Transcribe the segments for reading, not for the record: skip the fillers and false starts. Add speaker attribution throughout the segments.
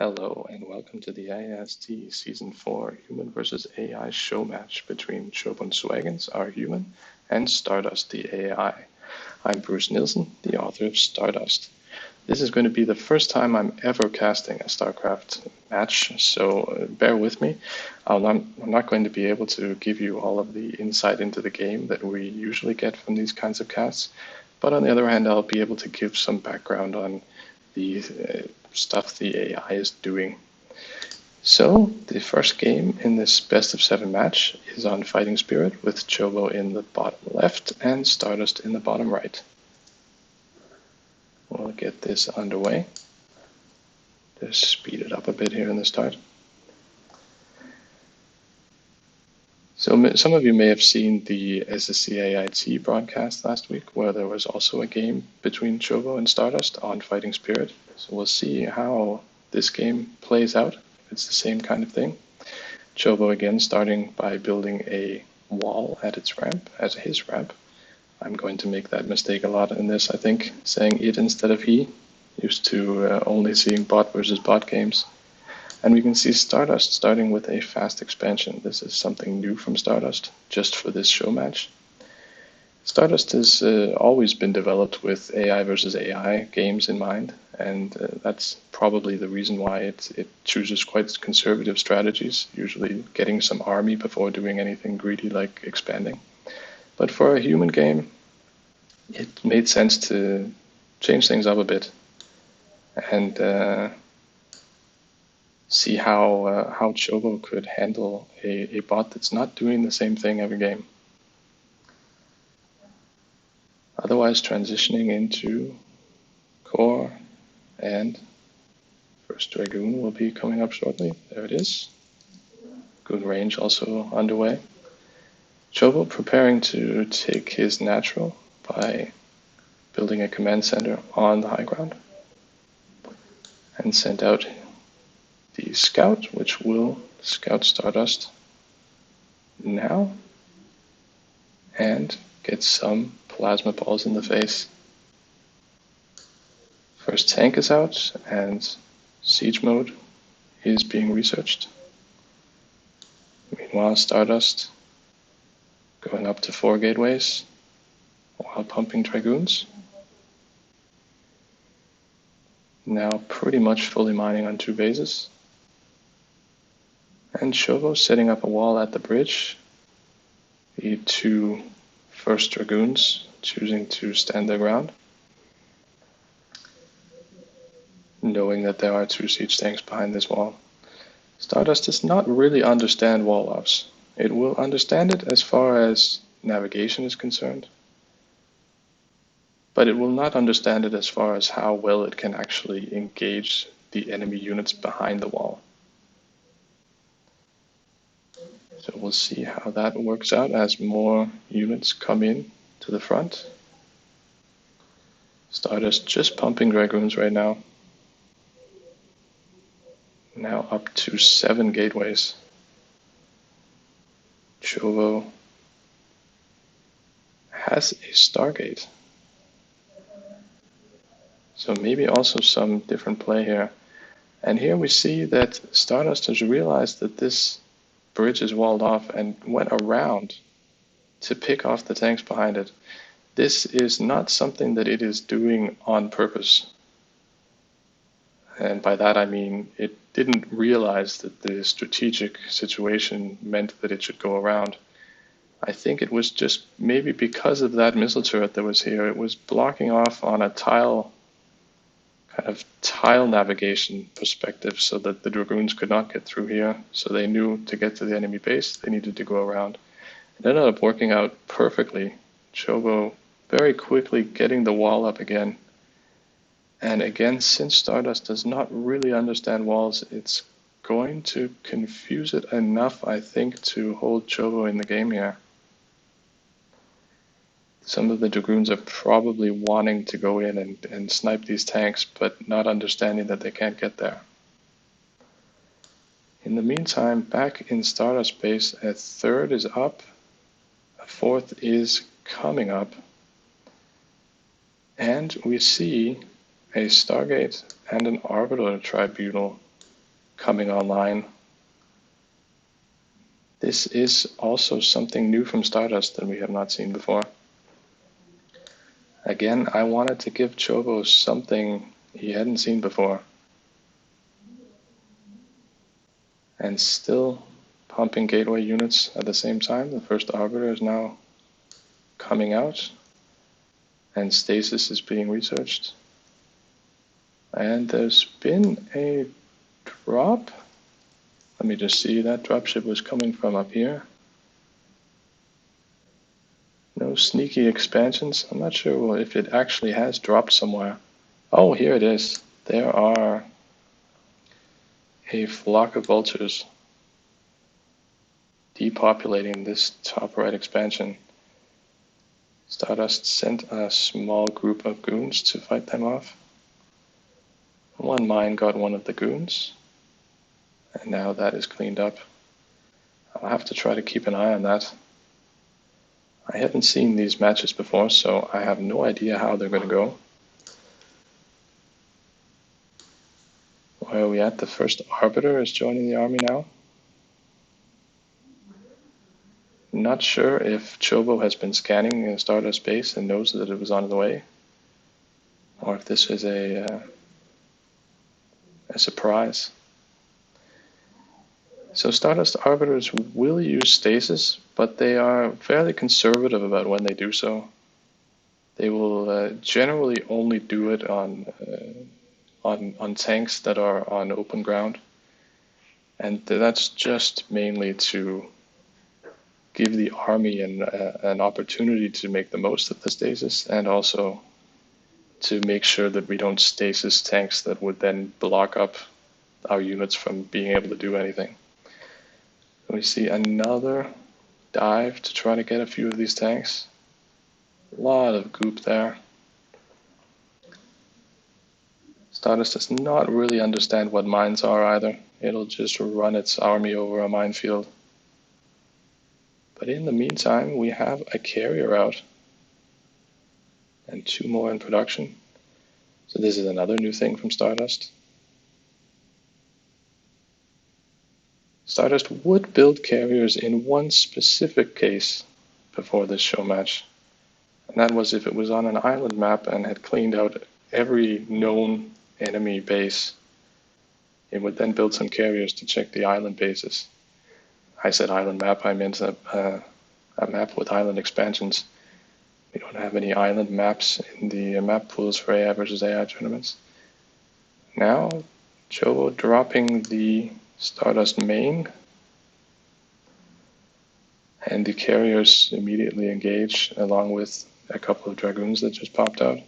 Speaker 1: Hello and welcome to the AIST Season 4 Human vs. AI Showmatch between ChoboSwaggins, our human, and Stardust, the AI. I'm Bruce Nielsen, the author of Stardust. This is going to be the first time I'm ever casting a StarCraft match, so bear with me. I'm not going to be able to give you all of the insight into the game that we usually get from these kinds of casts, but on the other hand, I'll be able to give some background on the stuff the AI is doing. So the first game in this best of 7 match is on Fighting Spirit with Chobo in the bottom left and Stardust in the bottom right. We'll get this underway. Just speed it up a bit here in the start. So some of you may have seen the SSCAIT broadcast last week, where there was also a game between Chobo and Stardust on Fighting Spirit. So we'll see how this game plays out. It's the same kind of thing. Chobo again starting by building a wall at its ramp, at his ramp. I'm going to make that mistake a lot in this, I think, saying it instead of he. Used to only seeing bot versus bot games. And we can see Stardust starting with a fast expansion. This is something new from Stardust, just for this show match. Stardust has always been developed with AI versus AI games in mind, and that's probably the reason why it chooses quite conservative strategies, usually getting some army before doing anything greedy like expanding. But for a human game, it made sense to change things up a bit and see how Chobo could handle a bot that's not doing the same thing every game. Otherwise, transitioning into core, and first Dragoon will be coming up shortly. There it is. Good range also underway. Chobo preparing to take his natural by building a command center on the high ground, and send out the scout, which will scout Stardust now and get some plasma balls in the face. First tank is out and siege mode is being researched. Meanwhile, Stardust going up to 4 gateways while pumping Dragoons. Now pretty much fully mining on 2 bases. And Chobo setting up a wall at the bridge. The 2 first Dragoons choosing to stand their ground, knowing that there are 2 siege tanks behind this wall. Stardust does not really understand wall ops. It will understand it as far as navigation is concerned, but it will not understand it as far as how well it can actually engage the enemy units behind the wall. So we'll see how that works out as more units come in to the front. Stardust just pumping Dragoons right now. Now up to 7 gateways. Chobo has a Stargate. So maybe also some different play here. And here we see that Stardust has realized that this bridge is walled off and went around to pick off the tanks behind it. This is not something that it is doing on purpose. And by that I mean it didn't realize that the strategic situation meant that it should go around. I think it was just maybe because of that missile turret that was here, it was blocking off on a tile navigation perspective so that the Dragoons could not get through here. So they knew to get to the enemy base, they needed to go around. It ended up working out perfectly. Chobo very quickly getting the wall up again. And again, since Stardust does not really understand walls, it's going to confuse it enough, I think, to hold Chobo in the game here. Some of the Dragoons are probably wanting to go in and snipe these tanks, but not understanding that they can't get there. In the meantime, back in Stardust base, a 3rd is up, a 4th is coming up, and we see a Stargate and an Arbiter Tribunal coming online. This is also something new from Stardust that we have not seen before. Again, I wanted to give Chobo something he hadn't seen before. And still pumping gateway units at the same time. The first Arbiter is now coming out, and Stasis is being researched. And there's been a drop. Let me just see, that dropship was coming from up here. No sneaky expansions. I'm not sure if it actually has dropped somewhere. Oh, here it is. There are a flock of vultures depopulating this top right expansion. Stardust sent a small group of goons to fight them off. One mine got one of the goons, and now that is cleaned up. I'll have to try to keep an eye on that. I haven't seen these matches before, so I have no idea how they're going to go. Where are we at? The first Arbiter is joining the army now. Not sure if Chobo has been scanning Stardust base and knows that it was on the way, or if this is a surprise. So Stardust Arbiters will use stasis, but they are fairly conservative about when they do so. They will generally only do it on tanks that are on open ground, and that's just mainly to give the army an opportunity to make the most of the stasis, and also to make sure that we don't stasis tanks that would then block up our units from being able to do anything. We see another dive to try to get a few of these tanks. A lot of goop there. Stardust does not really understand what mines are either. It'll just run its army over a minefield. But in the meantime, we have a carrier out and 2 more in production. So this is another new thing from Stardust. Stardust would build carriers in one specific case before this show match, and that was if it was on an island map and had cleaned out every known enemy base. It would then build some carriers to check the island bases. I said island map, I meant a map with island expansions. We don't have any island maps in the map pools for AI versus AI tournaments. Now, Chobo dropping the Stardust main, and the carriers immediately engage along with a couple of Dragoons that just popped out.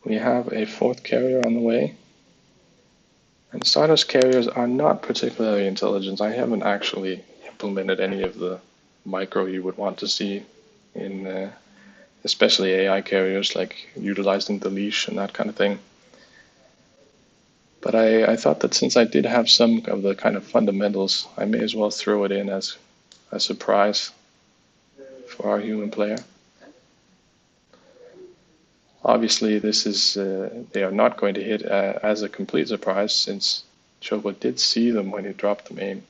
Speaker 1: We have a 4th carrier on the way, and Stardust carriers are not particularly intelligent. I haven't actually implemented any of the micro you would want to see in especially AI carriers, like utilizing the leash and that kind of thing. But I thought that since I did have some of the kind of fundamentals, I may as well throw it in as a surprise for our human player. Obviously, this is they are not going to hit as a complete surprise, since Chobo did see them when he dropped the main.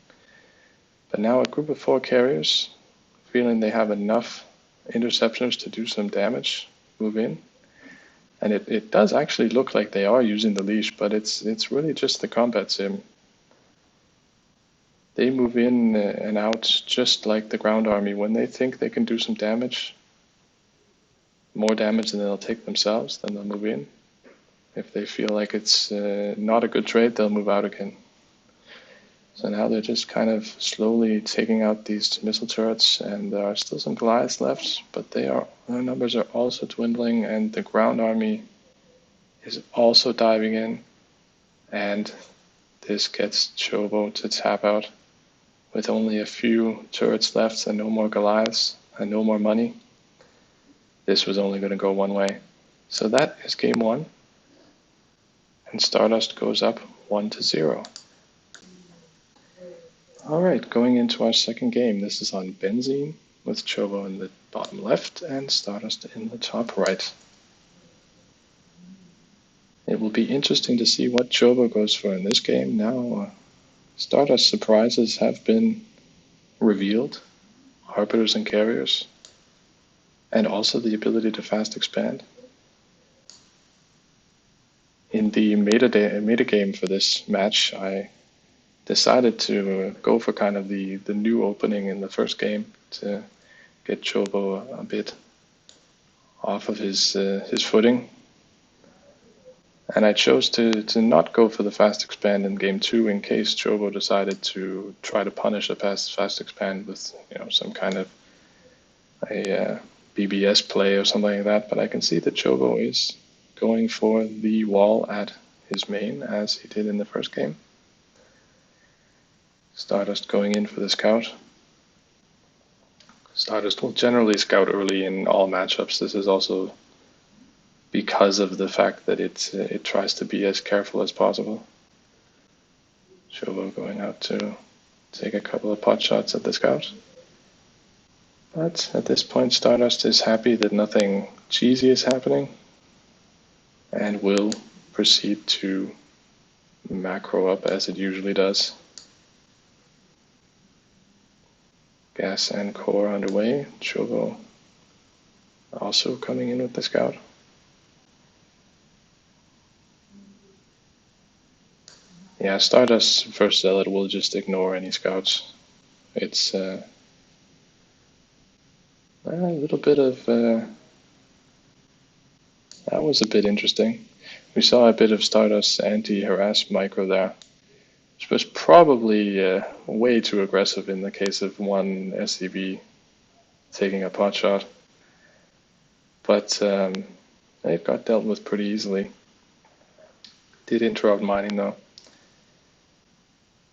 Speaker 1: But now a group of 4 carriers, feeling they have enough interceptions to do some damage, move in. And it does actually look like they are using the leash, but it's really just the combat sim. They move in and out just like the ground army. When they think they can do some damage, more damage than they'll take themselves, then they'll move in. If they feel like it's not a good trade, they'll move out again. So now they're just kind of slowly taking out these missile turrets, and there are still some Goliaths left, but their numbers are also dwindling, and the ground army is also diving in, and this gets Chobo to tap out with only a few turrets left and no more Goliaths and no more money. This was only going to go one way. So that is game 1, and Stardust goes up 1-0. Alright, going into our second game. This is on Benzene, with Chobo in the bottom left and Stardust in the top right. It will be interesting to see what Chobo goes for in this game. Now, Stardust surprises have been revealed, Arbiters and Carriers, and also the ability to fast expand. In the meta game for this match, I decided to go for kind of the new opening in the first game to get Chobo a bit off of his footing. And I chose to not go for the fast expand in game 2 in case Chobo decided to try to punish a fast expand with some kind of a BBS play or something like that. But I can see that Chobo is going for the wall at his main as he did in the first game. Stardust going in for the scout. Stardust will generally scout early in all matchups. This is also because of the fact that it tries to be as careful as possible. Chobo going out to take a couple of pot shots at the scout. But at this point, Stardust is happy that nothing cheesy is happening and will proceed to macro up as it usually does. Gas and core underway. Chobo also coming in with the scout. Yeah, Stardust's first zealot will just ignore any scouts. It's a little bit of that was a bit interesting. We saw a bit of Stardust's anti-harass micro there, which was probably way too aggressive in the case of one SCV taking a pot shot. But it got dealt with pretty easily. Did interrupt mining though.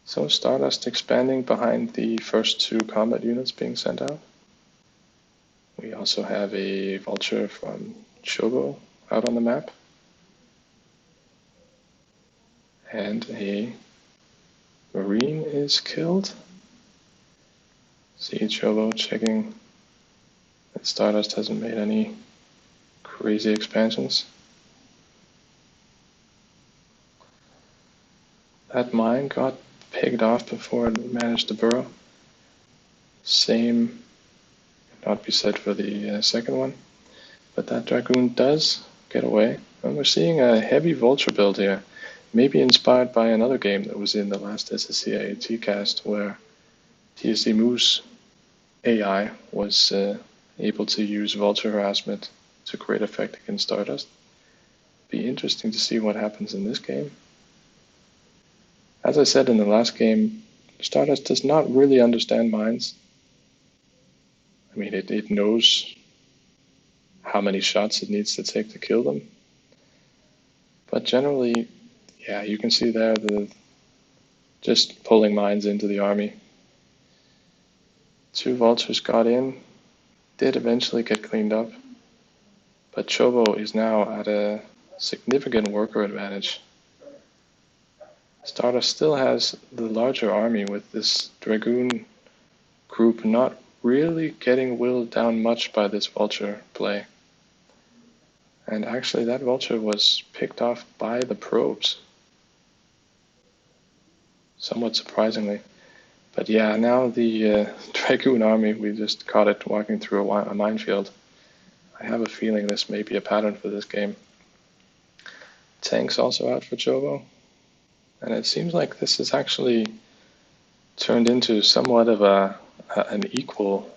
Speaker 1: So Stardust expanding behind the first 2 combat units being sent out. We also have a vulture from Chobo out on the map. And a Marine is killed. See Chobo checking that Stardust hasn't made any crazy expansions. That mine got picked off before it managed to burrow. Same cannot be said for the second one. But that Dragoon does get away. And we're seeing a heavy vulture build here. Maybe inspired by another game that was in the last SSCAAT cast where TSC Moose AI was able to use vulture harassment to great effect against Stardust. Be interesting to see what happens in this game. As I said in the last game, Stardust does not really understand mines. I mean, it knows how many shots it needs to take to kill them. But generally, yeah, you can see there just pulling mines into the army. 2 vultures got in, did eventually get cleaned up. But Chobo is now at a significant worker advantage. Stardust still has the larger army with this Dragoon group not really getting whittled down much by this vulture play. And actually that vulture was picked off by the probes. Somewhat surprisingly. But yeah, now the Dragoon army, we just caught it walking through a minefield. I have a feeling this may be a pattern for this game. Tanks also out for Chobo. And it seems like this has actually turned into somewhat of an equal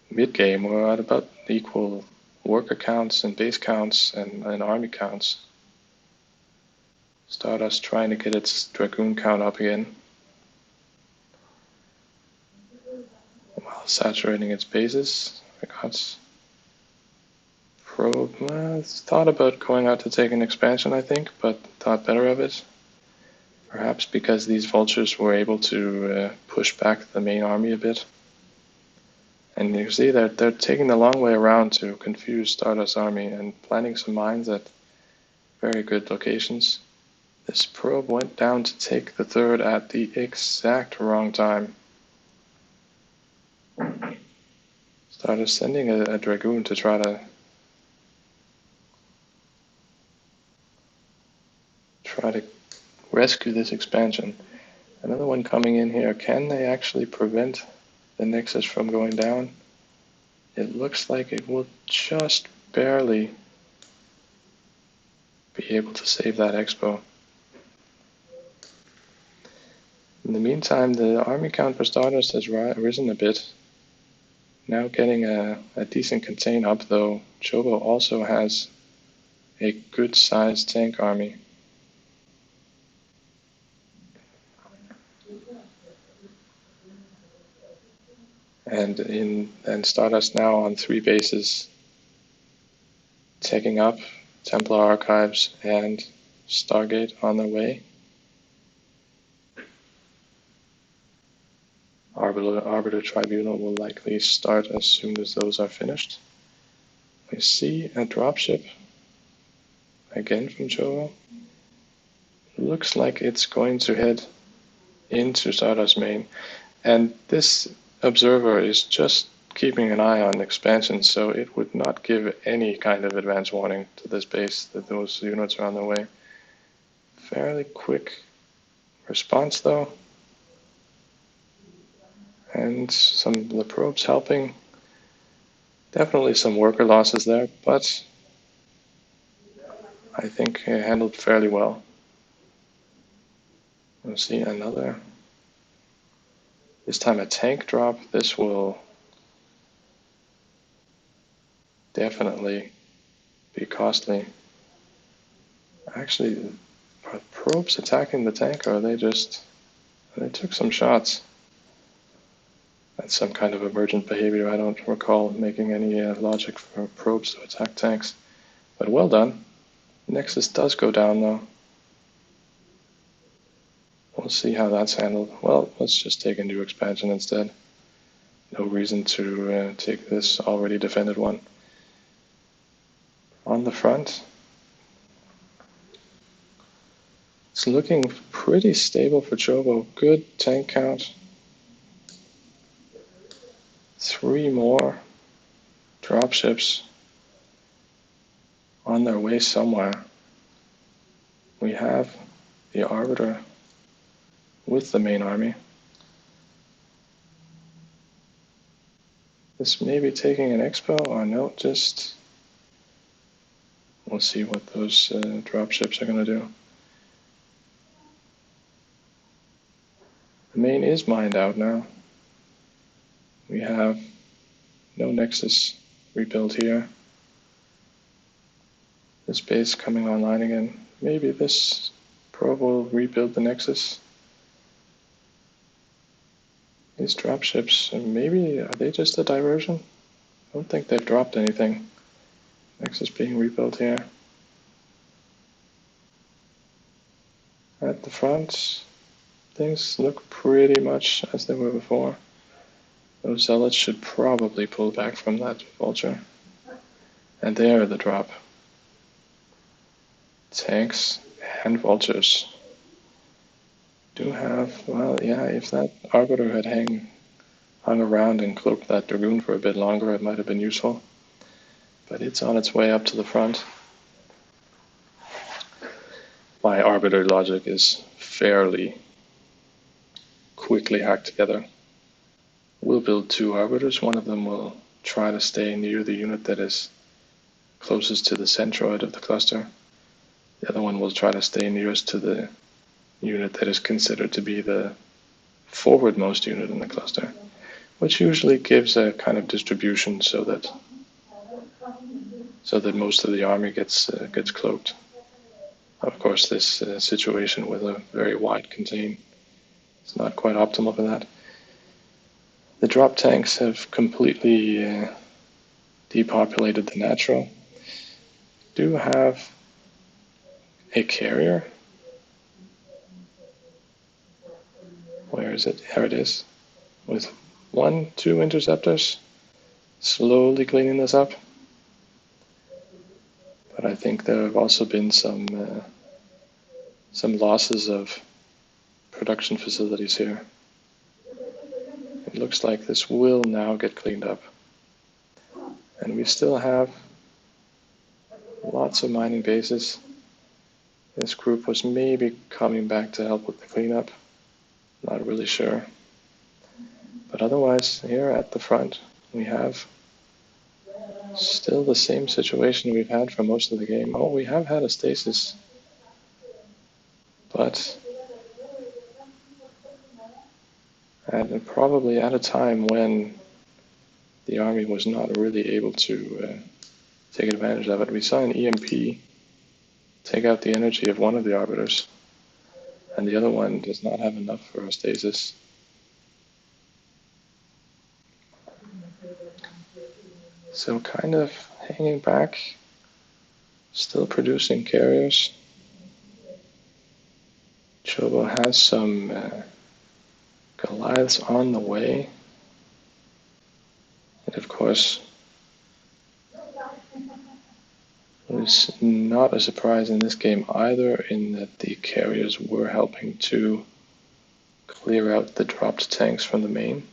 Speaker 1: mid-game. We're at about equal worker counts and base counts and army counts. Stardust trying to get its Dragoon count up again while saturating its bases. I got probe. Thought about going out to take an expansion, I think, but thought better of it. Perhaps because these vultures were able to push back the main army a bit. And you see they're taking the long way around to confuse Stardust's army and planting some mines at very good locations. This probe went down to take the 3rd at the exact wrong time. Stardust sending a Dragoon to try to try to rescue this expansion. Another one coming in here. Can they actually prevent the Nexus from going down? It looks like it will just barely be able to save that Expo. In the meantime, the army count for Stardust has risen a bit. Now getting a decent contain up, though Chobo also has a good-sized tank army. And Stardust now on 3 bases, taking up Templar Archives and Stargate on their way. Arbiter Tribunal will likely start as soon as those are finished. We see a dropship again from Chobo. Looks like it's going to head into Stardust main. And this observer is just keeping an eye on expansion, so it would not give any kind of advance warning to this base that those units are on their way. Fairly quick response though. And the probes helping. Definitely some worker losses there, but I think handled fairly well. We'll see another, this time a tank drop. This will definitely be costly. Actually, are probes attacking the tank, or are they took some shots? That's some kind of emergent behavior. I don't recall making any logic for probes to attack tanks. But well done. Nexus does go down though. We'll see how that's handled. Well, let's just take a new expansion instead. No reason to take this already defended one. On the front, it's looking pretty stable for Chobo. Good tank count. 3 more dropships on their way somewhere. We have the Arbiter with the main army. This may be taking an expo, or no, just we'll see what those dropships are going to do. The main is mined out now. We have no Nexus rebuild here. This base coming online again. Maybe this probe will rebuild the Nexus. These dropships, maybe, are they just a diversion? I don't think they've dropped anything. Nexus being rebuilt here. At the front, things look pretty much as they were before. Those zealots should probably pull back from that vulture. And there the drop. Tanks and vultures do have, well, yeah, if that Arbiter had hung around and cloaked that Dragoon for a bit longer, it might have been useful. But it's on its way up to the front. My Arbiter logic is fairly quickly hacked together. We'll build 2 Arbiters. One of them will try to stay near the unit that is closest to the centroid of the cluster. The other one will try to stay nearest to the unit that is considered to be the forwardmost unit in the cluster, which usually gives a kind of distribution so that most of the army gets cloaked. Of course, this situation with a very wide contain is not quite optimal for that. The drop tanks have completely depopulated the natural. Do have a carrier. Where is it? Here it is. With 1-2 interceptors. Slowly cleaning this up. But I think there have also been some losses of production facilities here. It looks like this will now get cleaned up. And we still have lots of mining bases. This group was maybe coming back to help with the cleanup. Not really sure. But otherwise, here at the front, we have still the same situation we've had for most of the game. Oh, we have had a stasis. But probably at a time when the army was not really able to take advantage of it. We saw an EMP take out the energy of one of the arbiters, and the other one does not have enough for a stasis. So kind of hanging back, still producing carriers. Chobo has some Goliaths on the way. And of course, it was not a surprise in this game either, in that the carriers were helping to clear out the dropped tanks from the main.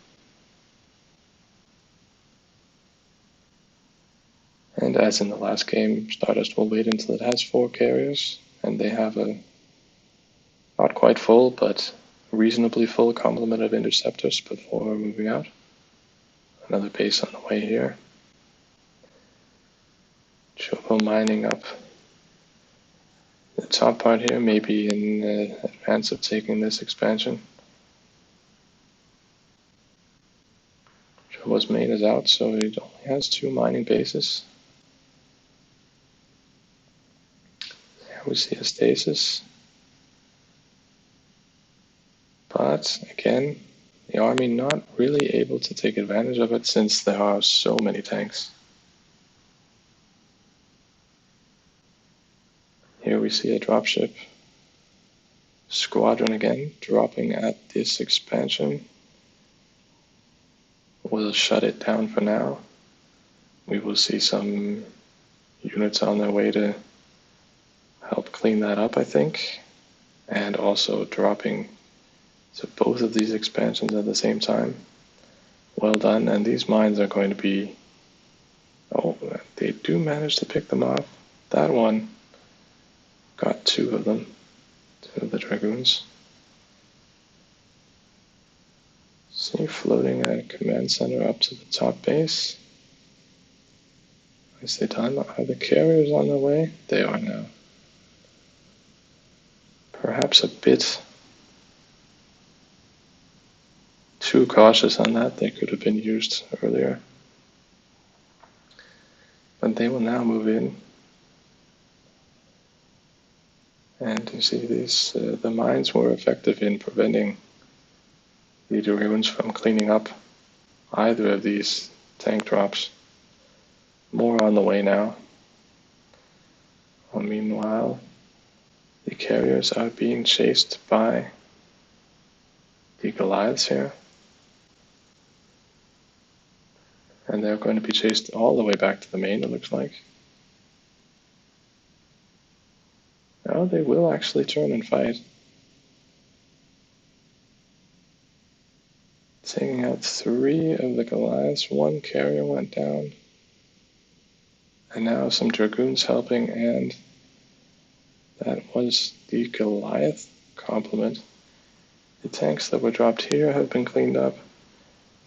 Speaker 1: And as in the last game, Stardust will wait until it has 4 carriers, and they have a not quite full, but reasonably full complement of interceptors before moving out. Another base on the way here. Chobo mining up the top part here, maybe in advance of taking this expansion. Chobo's main is out, so it only has 2 mining bases. Here we see a stasis. But again, the army not really able to take advantage of it since there are so many tanks. Here we see a dropship squadron again, dropping at this expansion. We'll shut it down for now. We will see some units on their way to help clean that up, I think. And also dropping to both of these expansions at the same time. Well done, and these mines are going to be... Oh, they do manage to pick them off. That one got 2 of them, 2 of the Dragoons. See, floating a command center up to the top base. Nicely done. Are the carriers on their way? They are now. Perhaps a bit too cautious on that. They could have been used earlier. But they will now move in. And you see these, the mines were effective in preventing the Dragoons from cleaning up either of these tank drops. More on the way now. Well, meanwhile, the carriers are being chased by the Goliaths here. And they're going to be chased all the way back to the main, it looks like. Now they will actually turn and fight. Taking out 3 of the Goliaths, 1 carrier went down. And now some Dragoons helping, and that was the Goliath complement. The tanks that were dropped here have been cleaned up.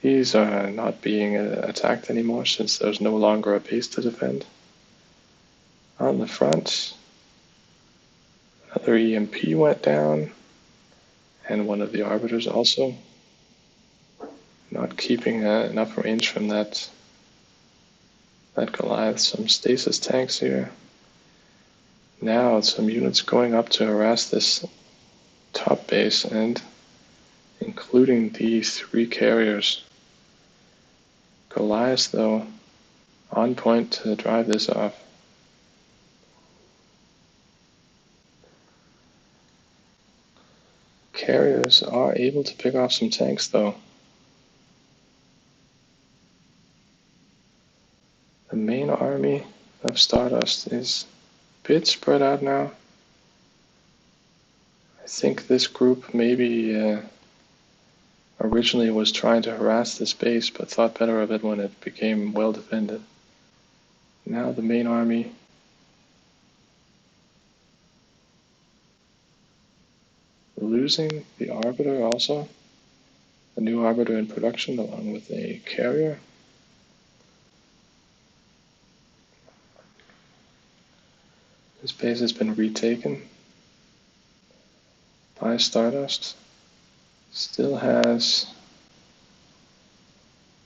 Speaker 1: These are not being attacked anymore since there's no longer a base to defend. On the front, another EMP went down, and one of the Arbiters also. Not keeping enough range from that Goliath. Some stasis tanks here. Now some units going up to harass this top base, and including these 3 carriers. Goliath, though, on point to drive this off. Carriers are able to pick off some tanks, though. The main army of Stardust is a bit spread out now. I think this group maybe originally was trying to harass this base, but thought better of it when it became well defended. Now the main army losing the Arbiter also. A new Arbiter in production along with a carrier. This base has been retaken by Stardust. Still has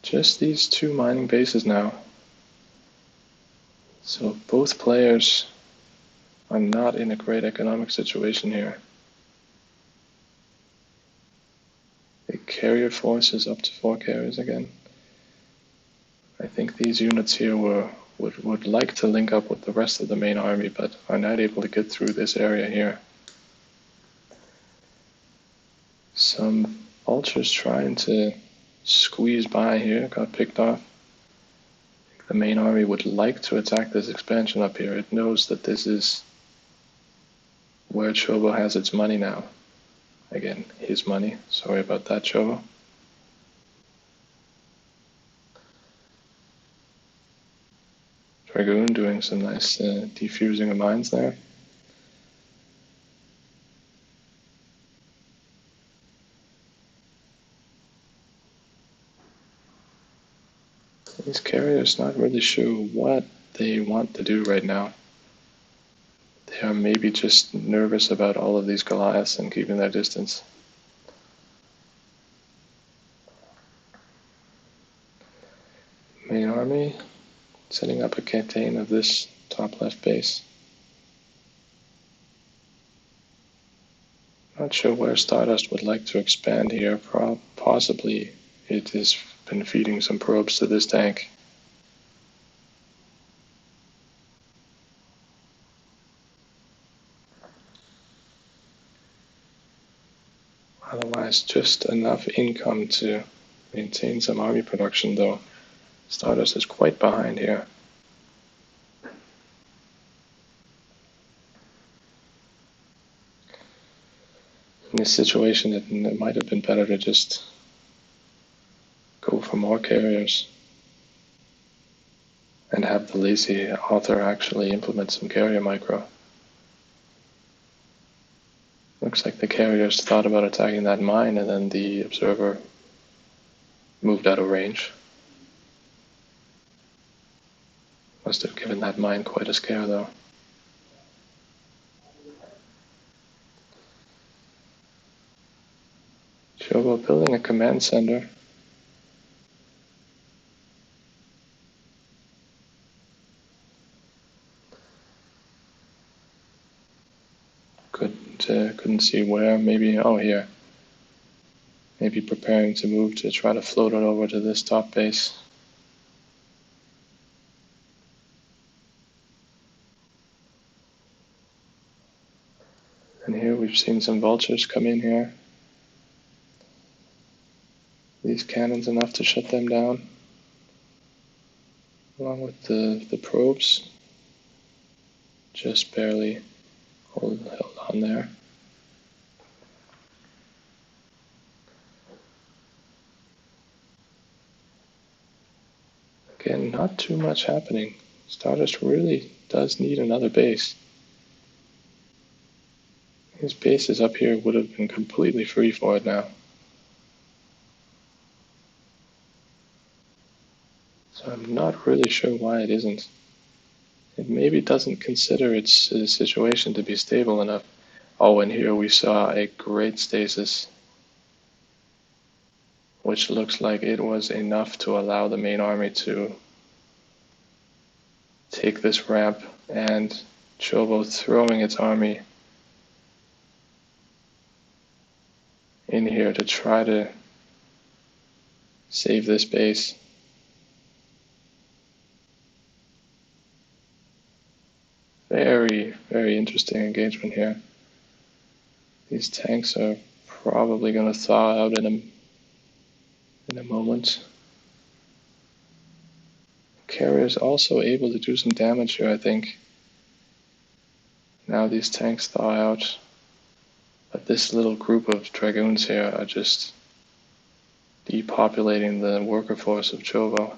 Speaker 1: just these two mining bases now. So both players are not in a great economic situation here. The carrier force is up to 4 carriers again. I think these units here would like to link up with the rest of the main army, but are not able to get through this area here. Some vultures trying to squeeze by here got picked off. The main army would like to attack this expansion up here. It knows that this is where Chobo has its money now. Again, his money. Sorry about that, Chobo. Dragoon doing some nice defusing of mines there. These carriers not really sure what they want to do right now. They are maybe just nervous about all of these Goliaths and keeping their distance. Main army setting up a campaign of this top left base. Not sure where Stardust would like to expand here. Possibly it has been feeding some probes to this tank. Otherwise, just enough income to maintain some army production, though. Stardust is quite behind here. In this situation, it might have been better to just go for more carriers and have the lazy author actually implement some carrier micro. Looks like the carriers thought about attacking that mine, and then the observer moved out of range. Must have given that mine quite a scare, though. Chobo building a command center. Couldn't see where. Maybe, oh, here. Maybe preparing to move to try to float it over to this top base. And here we've seen some vultures come in here. These cannons enough to shut them down. Along with the probes. Just barely held on there. Again, not too much happening. Stardust really does need another base. His bases up here would have been completely free for it now. So I'm not really sure why it isn't. It maybe doesn't consider its situation to be stable enough. Oh, and here we saw a great stasis, which looks like it was enough to allow the main army to take this ramp, and Chobo throwing its army in here to try to save this base. Very, very interesting engagement here. These tanks are probably going to thaw out in a moment. Carrier's also able to do some damage here, I think. Now these tanks thaw out. But this little group of Dragoons here are just depopulating the worker force of Chobo.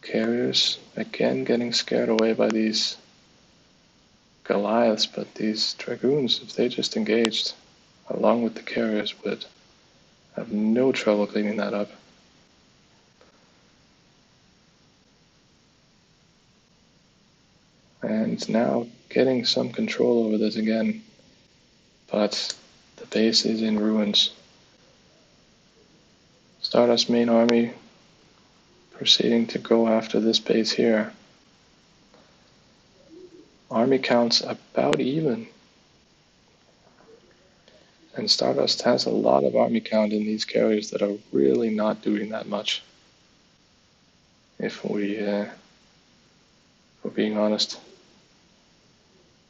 Speaker 1: Carriers, again, getting scared away by these Goliaths, but these Dragoons, if they just engaged, along with the carriers, would have no trouble cleaning that up. And now getting some control over this again, but the base is in ruins. Stardust's main army proceeding to go after this base here. Army count's about even. And Stardust has a lot of army count in these carriers that are really not doing that much. If we're being honest.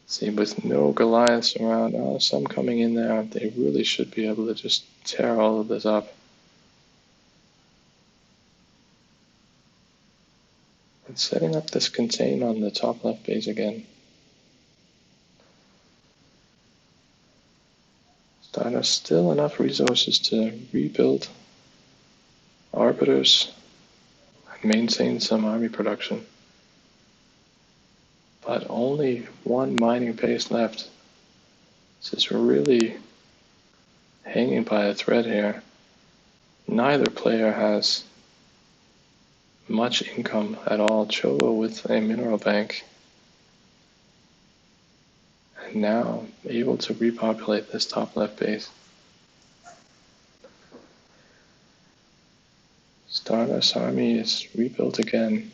Speaker 1: See, with no Goliaths around, some coming in there, they really should be able to just tear all of this up. And setting up this contain on the top left base again. Stardust still enough resources to rebuild arbiters and maintain some army production. But only one mining base left. This is really hanging by a thread here. Neither player has much income at all. Chobo with a mineral bank, and now able to repopulate this top left base. Stardust army is rebuilt again.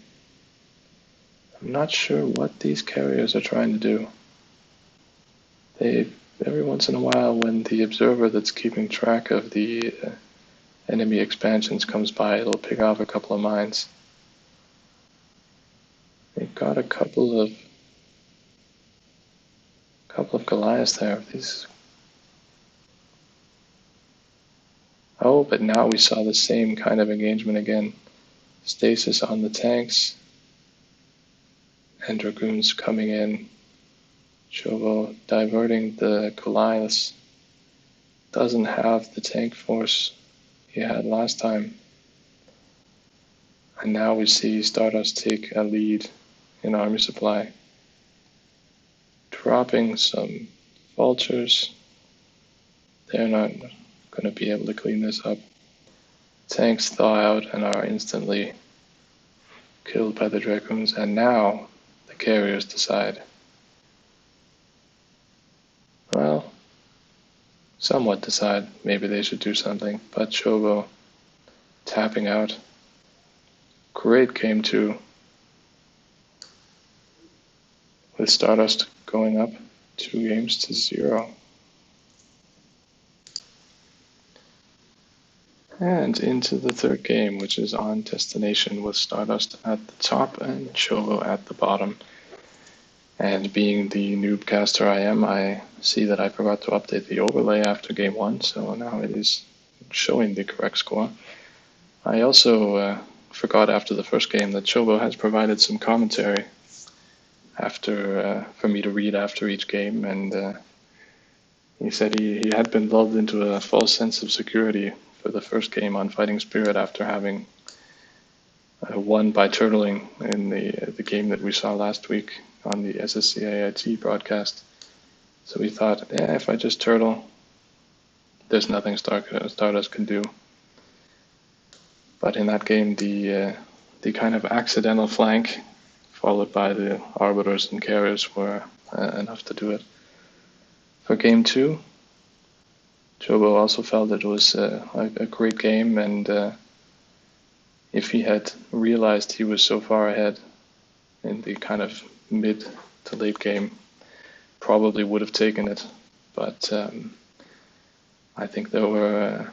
Speaker 1: I'm not sure what these carriers are trying to do. Every once in a while, when the observer that's keeping track of the enemy expansions comes by, it'll pick off a couple of mines. They've got a couple of Goliaths there. Oh, but now we saw the same kind of engagement again. Stasis on the tanks, and Dragoons coming in. Chobo diverting the Goliaths. Doesn't have the tank force he had last time. And now we see Stardust take a lead in army supply. Dropping some vultures. They're not going to be able to clean this up. Tanks thaw out and are instantly killed by the Dragoons, and now the carriers decide. Well, somewhat decide maybe they should do something, but Chobo tapping out. Great game 2, with Stardust going up 2-0. And into the third game, which is on Destination, with Stardust at the top and Chobo at the bottom. And being the noobcaster I am, I see that I forgot to update the overlay after game 1, so now it is showing the correct score. I also forgot after the first game that Chobo has provided some commentary for me to read after each game, and he said he had been lulled into a false sense of security for the first game on Fighting Spirit after having won by turtling in the game that we saw last week on the SSC AIT broadcast. So he thought, if I just turtle, there's nothing Stardust can do. But in that game, the kind of accidental flank, followed by the arbiters and carriers, were enough to do it. For game 2, Chobo also felt it was a great game, and if he had realized he was so far ahead in the kind of mid to late game, probably would have taken it. But I think there were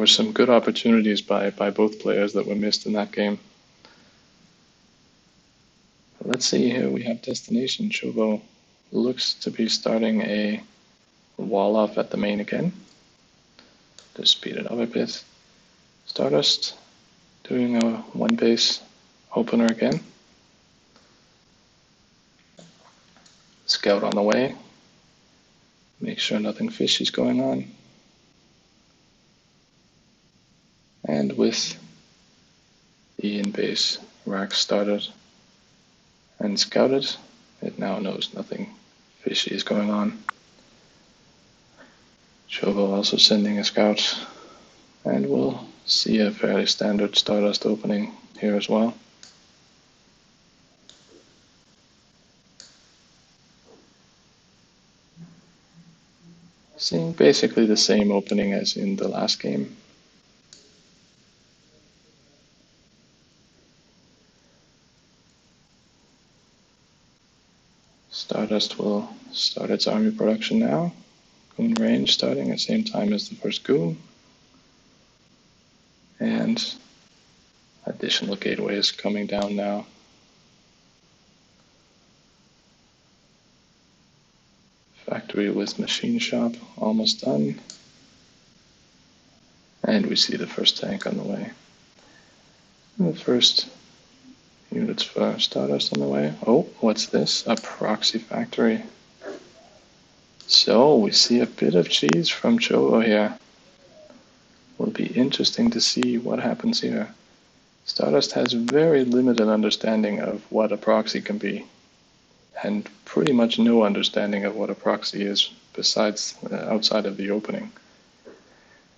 Speaker 1: some good opportunities by both players that were missed in that game. Let's see here. We have Destination. Chobo looks to be starting a wall off at the main again. Just speed it up a bit. Stardust doing a one base opener again. Scout on the way. Make sure nothing fishy is going on. And with the in-base rack started and scouted, it now knows nothing fishy is going on. Chobo also sending a scout, and we'll see a fairly standard Stardust opening here as well. Seeing basically the same opening as in the last game. Stardust will start its army production now. Goon range starting at the same time as the first goon. And additional gateways coming down now. Factory with machine shop almost done. And we see the first tank on the way. And the first units for Stardust on the way. Oh, what's this? A proxy factory. So we see a bit of cheese from Chobo here. Will be interesting to see what happens here. Stardust has very limited understanding of what a proxy can be, and pretty much no understanding of what a proxy is besides outside of the opening.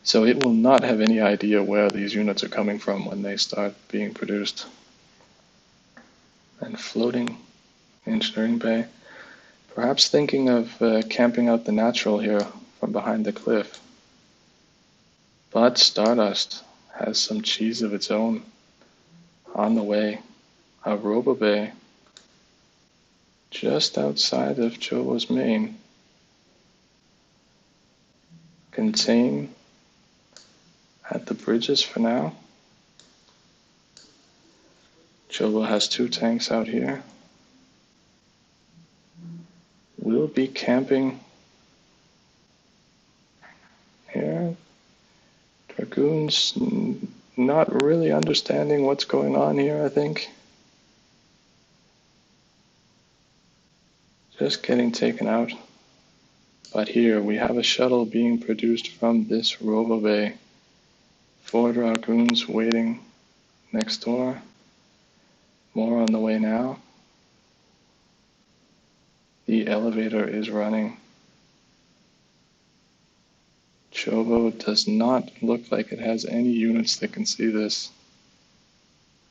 Speaker 1: So it will not have any idea where these units are coming from when they start being produced. And floating engineering bay, perhaps thinking of camping out the natural here from behind the cliff. But Stardust has some cheese of its own on the way. A robo bay just outside of Chobo's main. Contain at the bridges for now. Chobo has 2 tanks out here. We'll be camping here. Dragoons not really understanding what's going on here, I think. Just getting taken out. But here we have a shuttle being produced from this robo bay. 4 Dragoons waiting next door. More on the way now. The elevator is running. Chobo does not look like it has any units that can see this.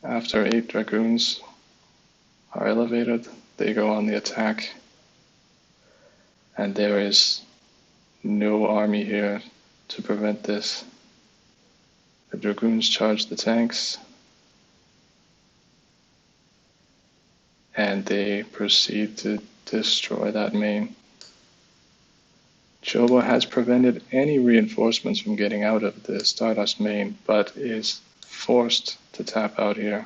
Speaker 1: After 8 Dragoons are elevated, they go on the attack. And there is no army here to prevent this. The Dragoons charge the tanks. And they proceed to destroy that main. Chobo has prevented any reinforcements from getting out of the Stardust main, but is forced to tap out here.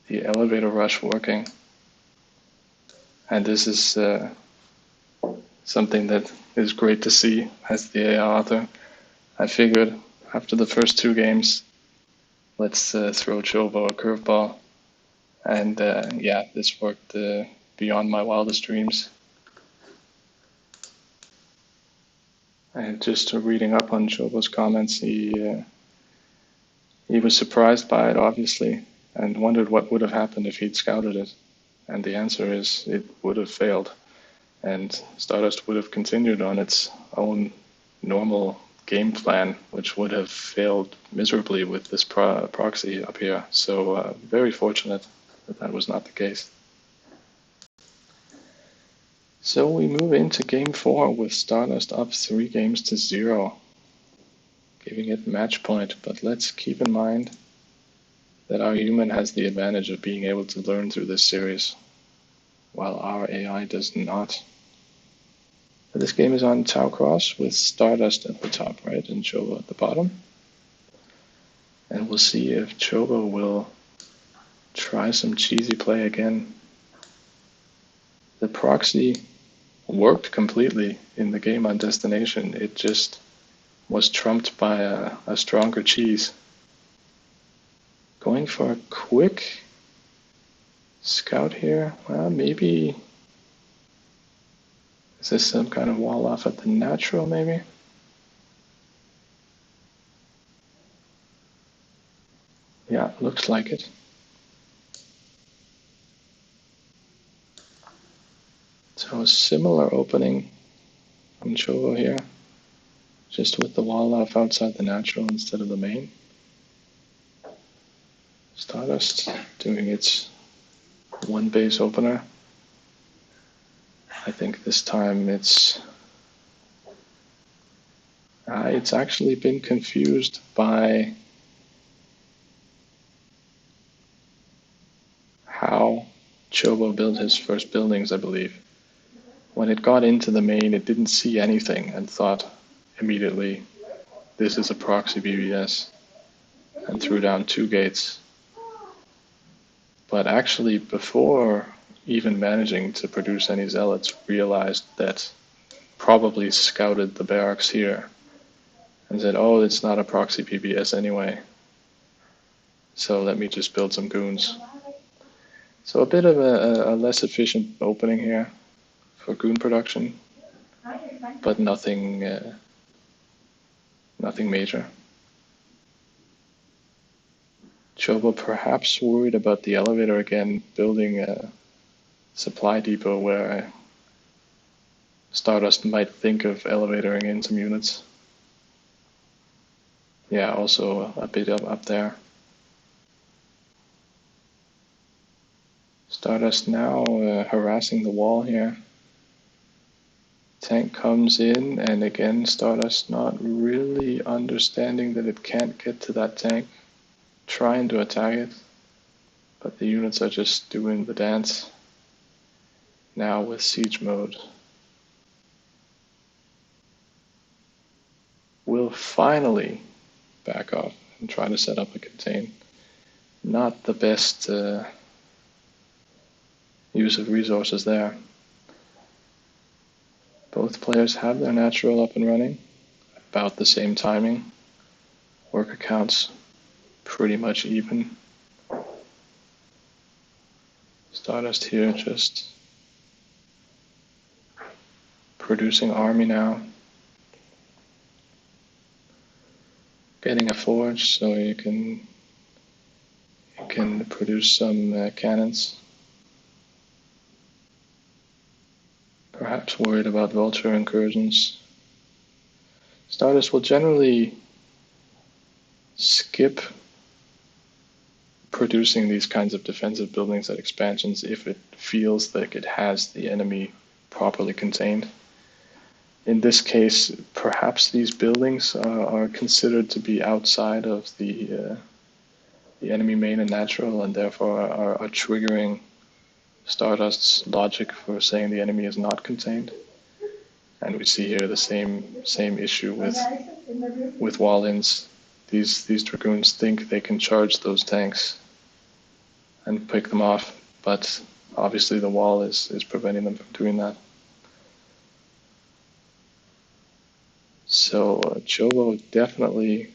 Speaker 1: The elevator rush working. And this is something that is great to see as the AI author. I figured after the first 2 games, let's throw Chobo a curveball. And yeah, this worked beyond my wildest dreams. And just reading up on Chobo's comments, he was surprised by it, obviously, and wondered what would have happened if he'd scouted it. And the answer is it would have failed. And Stardust would have continued on its own normal game plan, which would have failed miserably with this proxy up here. So very fortunate that that was not the case. So we move into game 4 with Stardust up 3 games to 0, giving it match point. But let's keep in mind that our human has the advantage of being able to learn through this series, while our AI does not. But this game is on Tau Cross with Stardust at the top right and Chobo at the bottom. And we'll see if Chobo will try some cheesy play again. The proxy worked completely in the game on destination. It just was trumped by a stronger cheese. Going for a quick scout here. Well, maybe. Is this some kind of wall off at the natural, maybe? Yeah, looks like it. So a similar opening in Chobo here, just with the wall off outside the natural instead of the main. Stardust doing its one base opener. I think this time it's actually been confused by how Chobo built his first buildings, I believe. When it got into the main, it didn't see anything and thought immediately, this is a proxy BBS, and threw down 2 gates. But actually, before even managing to produce any zealots, realized that probably scouted the barracks here and said, oh, it's not a proxy PBS anyway, so let me just build some goons. So a bit of a less efficient opening here for goon production, but nothing major. Chobo perhaps worried about the elevator again, building a supply depot where Stardust might think of elevatoring in some units. Yeah, also a bit up there. Stardust now harassing the wall here. Tank comes in, and again Stardust not really understanding that it can't get to that tank, trying to attack it, but the units are just doing the dance. Now with siege mode. Will finally back off and try to set up a contain. Not the best use of resources there. Both players have their natural up and running, about the same timing. Worker counts pretty much even. Stardust here just producing army now. Getting a forge so you can produce some cannons. Perhaps worried about vulture incursions. Stardust will generally skip producing these kinds of defensive buildings at expansions if it feels like it has the enemy properly contained. In this case, perhaps these buildings are considered to be outside of the enemy main and natural, and therefore are triggering Stardust's logic for saying the enemy is not contained. And we see here the same issue with wall-ins. These dragoons think they can charge those tanks and pick them off, but obviously the wall is preventing them from doing that. So Chobo definitely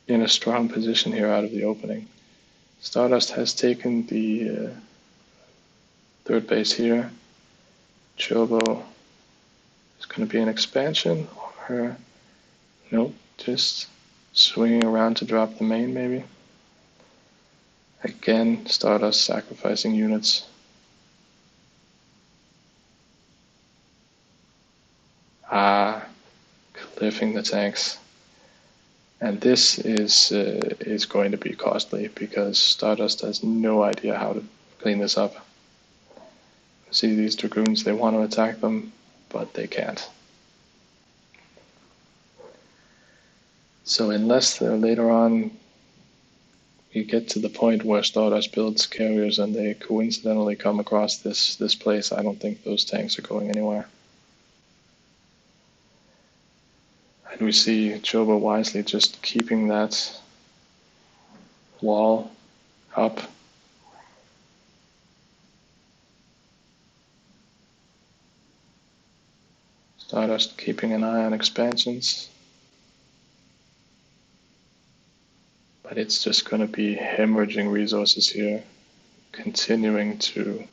Speaker 1: in a strong position here out of the opening. Stardust has taken the third base here. Chobo is going to be an expansion, or nope, just swinging around to drop the main maybe. Again, Stardust sacrificing units. Cliffing the tanks. And this is going to be costly because Stardust has no idea how to clean this up. See these dragoons, they want to attack them, but they can't. So unless later on you get to the point where Stardust builds carriers and they coincidentally come across this place, I don't think those tanks are going anywhere. And we see Chobo wisely just keeping that wall up. Stardust keeping an eye on expansions. But it's just going to be hemorrhaging resources here, continuing to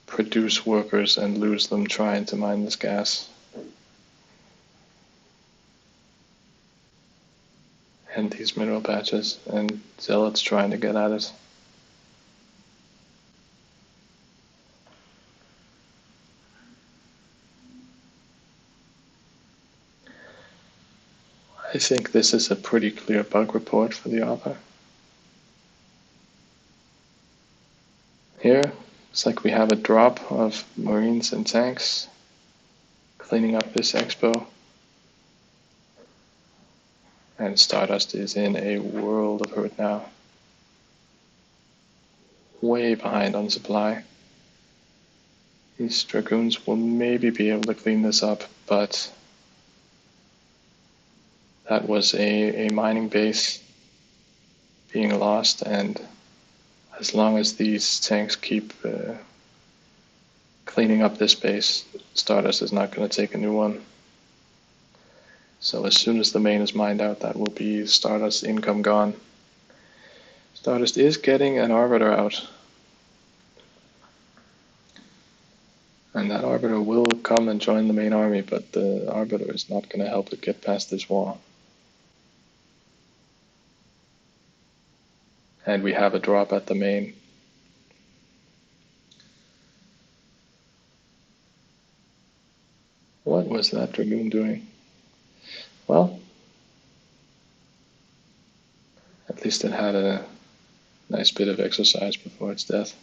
Speaker 1: produce workers and lose them trying to mine this gas. And these mineral patches, and zealots trying to get at it. I think this is a pretty clear bug report for the author. Here, it's like we have a drop of Marines and tanks cleaning up this expo. And Stardust is in a world of hurt now. Way behind on supply. These Dragoons will maybe be able to clean this up, but that was a mining base being lost, and as long as these tanks keep cleaning up this base, Stardust is not going to take a new one. So as soon as the main is mined out, that will be Stardust's income gone. Stardust is getting an Arbiter out. And that Arbiter will come and join the main army, but the Arbiter is not going to help it get past this wall. And we have a drop at the main. What was that Dragoon doing? Well, at least it had a nice bit of exercise before its death.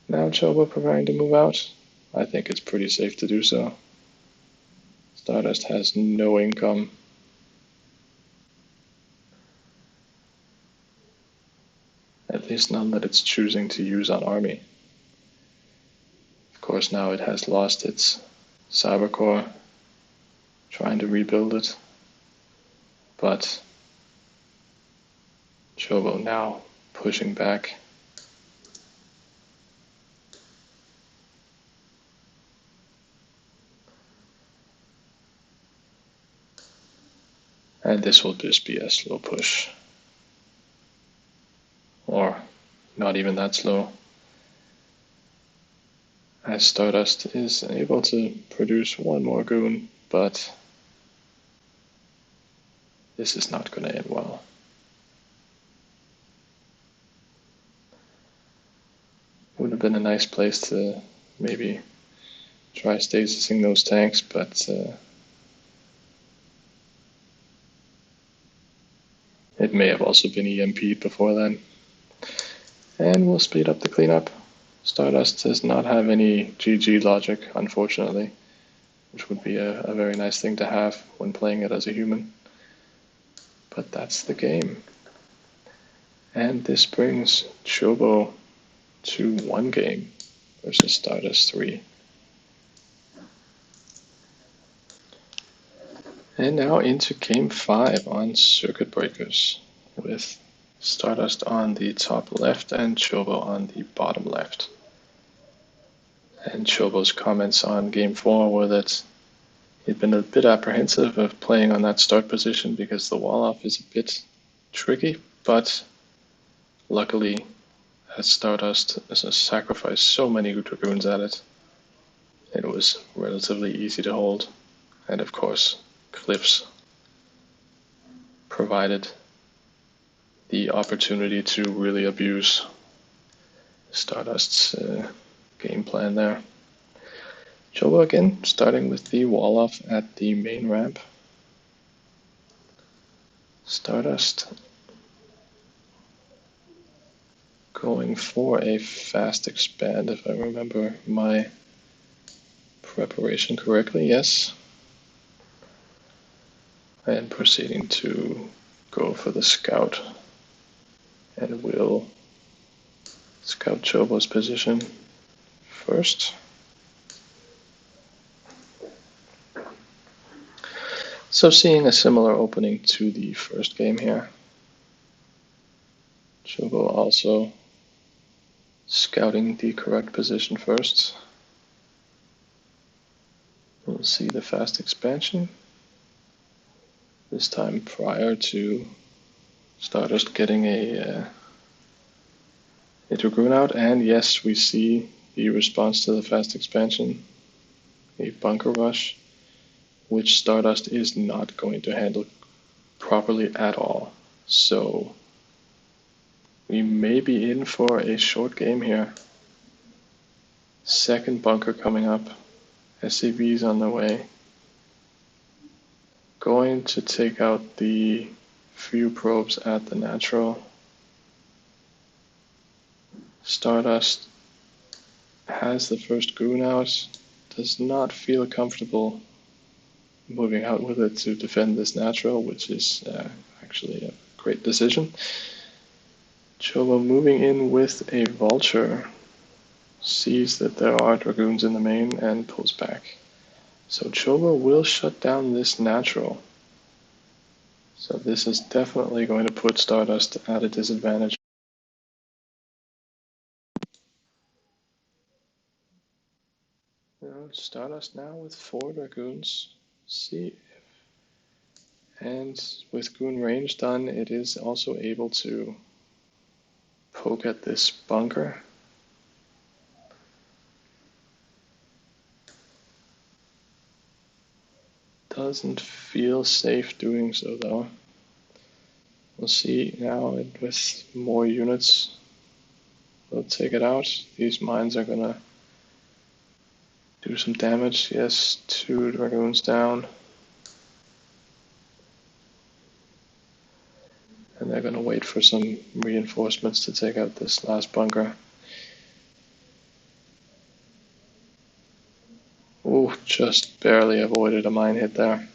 Speaker 1: Now Chobo preparing to move out. I think it's pretty safe to do so. Stardust has no income. At least none that it's choosing to use on army. Of course, now it has lost its cyber core, trying to rebuild it. But Chobo now pushing back. And this will just be a slow push. Or not even that slow. As Stardust is able to produce one more goon, but this is not going to end well. Would have been a nice place to maybe try stasising those tanks, but it may have also been EMP'd before then. And we'll speed up the cleanup. Stardust does not have any GG logic, unfortunately, which would be a very nice thing to have when playing it as a human. But that's the game. And this brings Chobo to 1 game versus Stardust 3. And now into game 5 on Circuit Breakers, with Stardust on the top left and Chobo on the bottom left. And Chobo's comments on game 4 were that he'd been a bit apprehensive of playing on that start position because the wall off is a bit tricky, but luckily as Stardust sacrificed so many Dragoons at it, it was relatively easy to hold. And of course, cliffs provided the opportunity to really abuse Stardust's game plan there. Chobo again, starting with the wall off at the main ramp. Stardust going for a fast expand, if I remember my preparation correctly, yes. And proceeding to go for the scout. And we'll scout Chobo's position first. So seeing a similar opening to the first game here. Chobo also scouting the correct position first. We'll see the fast expansion. This time prior to Stardust getting a Dragoon out, and yes, we see the response to the fast expansion, a bunker rush, which Stardust is not going to handle properly at all. So we may be in for a short game here. Second bunker coming up, SCVs on the way. going to take out the few probes at the natural. Stardust has the first goon out, does not feel comfortable moving out with it to defend this natural, which is actually a great decision. Chobo moving in with a vulture, sees that there are dragoons in the main and pulls back. So Chobo will shut down this natural. So this is definitely going to put Stardust at a disadvantage. Stardust now with 4 dragoons. See, and with goon range done, it is also able to poke at this bunker. Doesn't feel safe doing so though. We'll see now with more units. We'll take it out. These mines are gonna do some damage. Yes, 2 dragoons down. And they're gonna wait for some reinforcements to take out this last bunker. Oh, just barely avoided a mine hit there.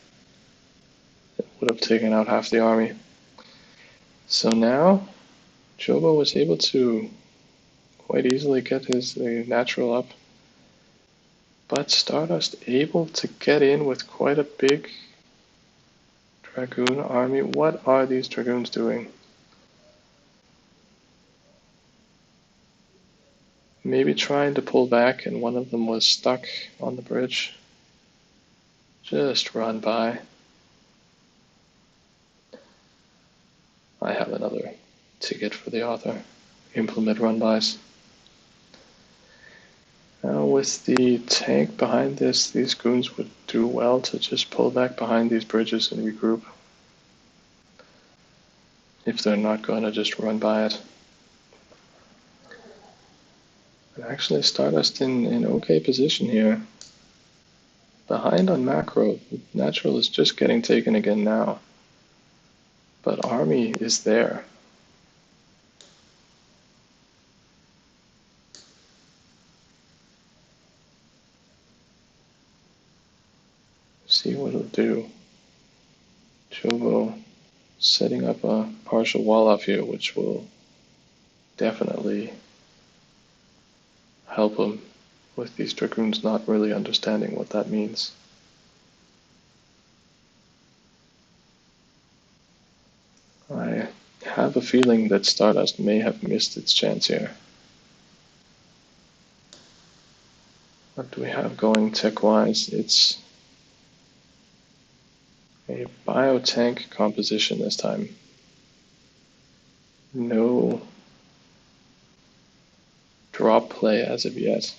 Speaker 1: It would have taken out half the army. So now, Chobo was able to quite easily get his natural up. But Stardust able to get in with quite a big Dragoon army. What are these Dragoons doing? Maybe trying to pull back and one of them was stuck on the bridge. Just run by. I have another ticket for the author. Implement run-bys. Now with the tank behind this, these goons would do well to just pull back behind these bridges and regroup. If they're not going to just run by it. But actually Stardust in okay position here. Behind on macro, natural is just getting taken again now. But army is there. See what it'll do. Chobo setting up a partial wall off here, which will definitely help him with these dragoons not really understanding what that means. I have a feeling that Stardust may have missed its chance here. What do we have going tech-wise? It's a biotank composition this time. No drop play as of yet.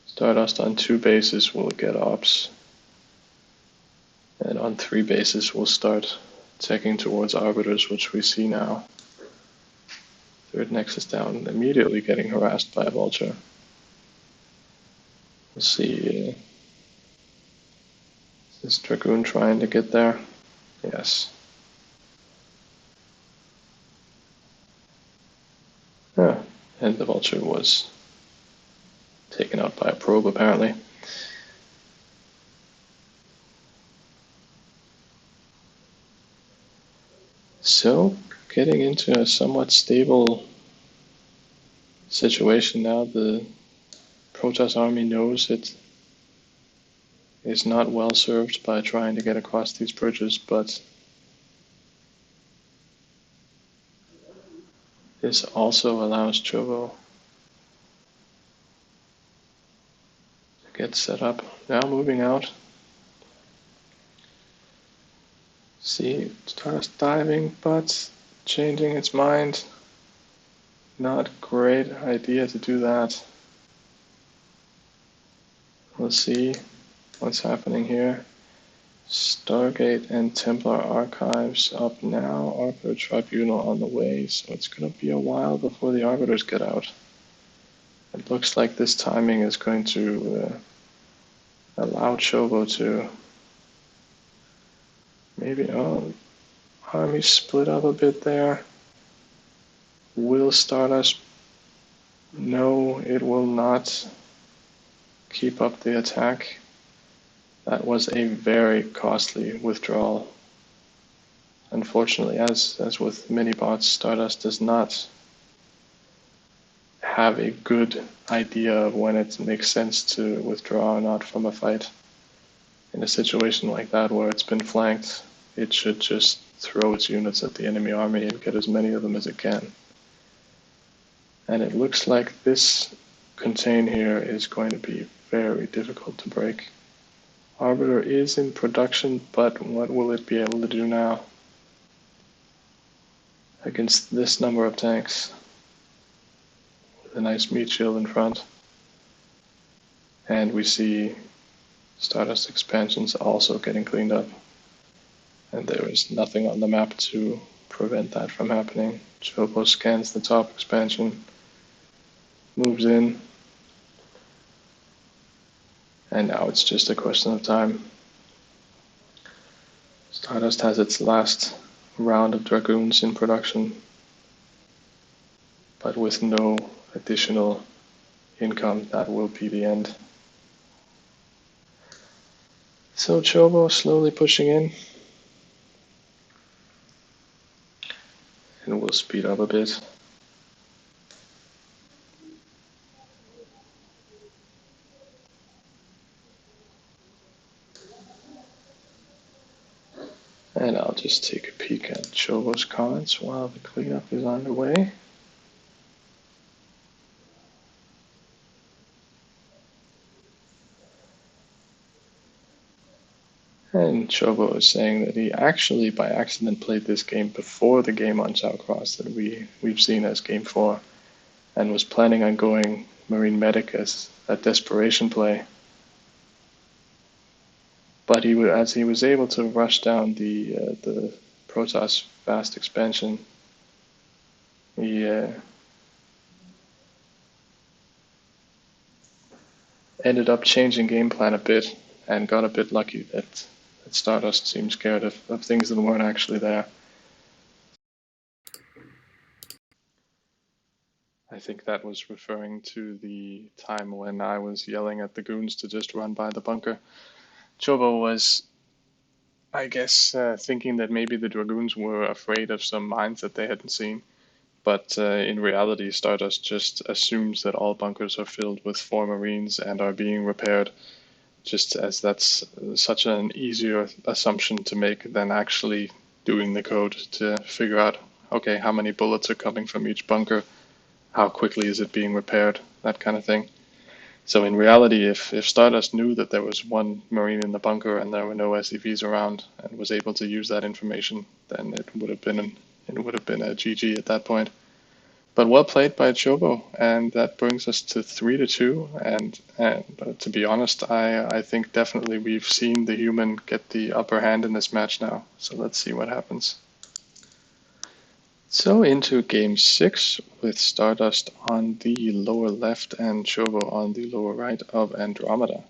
Speaker 1: Stardust on 2 bases will get ops. And on 3 bases we'll start teching towards arbiters, which we see now. 3rd Nexus down, immediately getting harassed by a vulture. We'll see. Is this Dragoon trying to get there? Yes. Oh, and the vulture was taken out by a probe apparently. So, getting into a somewhat stable situation now. The Protoss army knows it is not well served by trying to get across these bridges, but this also allows Chobo to get set up. Now moving out. See, starts diving, but changing its mind. Not great idea to do that. We'll see what's happening here. Stargate and Templar Archives up now. Arbiter Tribunal on the way, so it's going to be a while before the Arbiters get out. It looks like this timing is going to allow Chobo to Maybe, oh, army split up a bit there. Will Stardust? No, it will not keep up the attack. That was a very costly withdrawal. Unfortunately, as with many bots, Stardust does not have a good idea of when it makes sense to withdraw or not from a fight. In a situation like that where it's been flanked, it should just throw its units at the enemy army and get as many of them as it can. And it looks like this contain here is going to be very difficult to break. Arbiter is in production, but what will it be able to do now against this number of tanks? With a nice meat shield in front. And we see Stardust expansions also getting cleaned up. And there is nothing on the map to prevent that from happening. Chobo scans the top expansion, moves in, and now it's just a question of time. Stardust has its last round of Dragoons in production, but with no additional income, that will be the end. So Chobo slowly pushing in, and we'll speed up a bit. And I'll just take a peek at Chobo's comments while the cleanup is underway. And Chobo is saying that he actually by accident played this game before the game on Southcross that we've seen as Game 4, and was planning on going Marine Medic as a desperation play. But as he was able to rush down the Protoss fast expansion, he ended up changing game plan a bit and got a bit lucky that Stardust seemed scared of things that weren't actually there. I think that was referring to the time when I was yelling at the goons to just run by the bunker. Chobo was, I guess, thinking that maybe the Dragoons were afraid of some mines that they hadn't seen. But in reality, Stardust just assumes that all bunkers are filled with 4 Marines and are being repaired, just as that's such an easier assumption to make than actually doing the code to figure out, okay, how many bullets are coming from each bunker, how quickly is it being repaired, that kind of thing. So in reality, if Stardust knew that there was 1 Marine in the bunker and there were no SCVs around and was able to use that information, then it would have been a GG at that point. But well played by Chobo, and that brings us to 3-2. And to be honest, I think definitely we've seen the human get the upper hand in this match now. So let's see what happens. So into game 6 with Stardust on the lower left and Chobo on the lower right of Andromeda.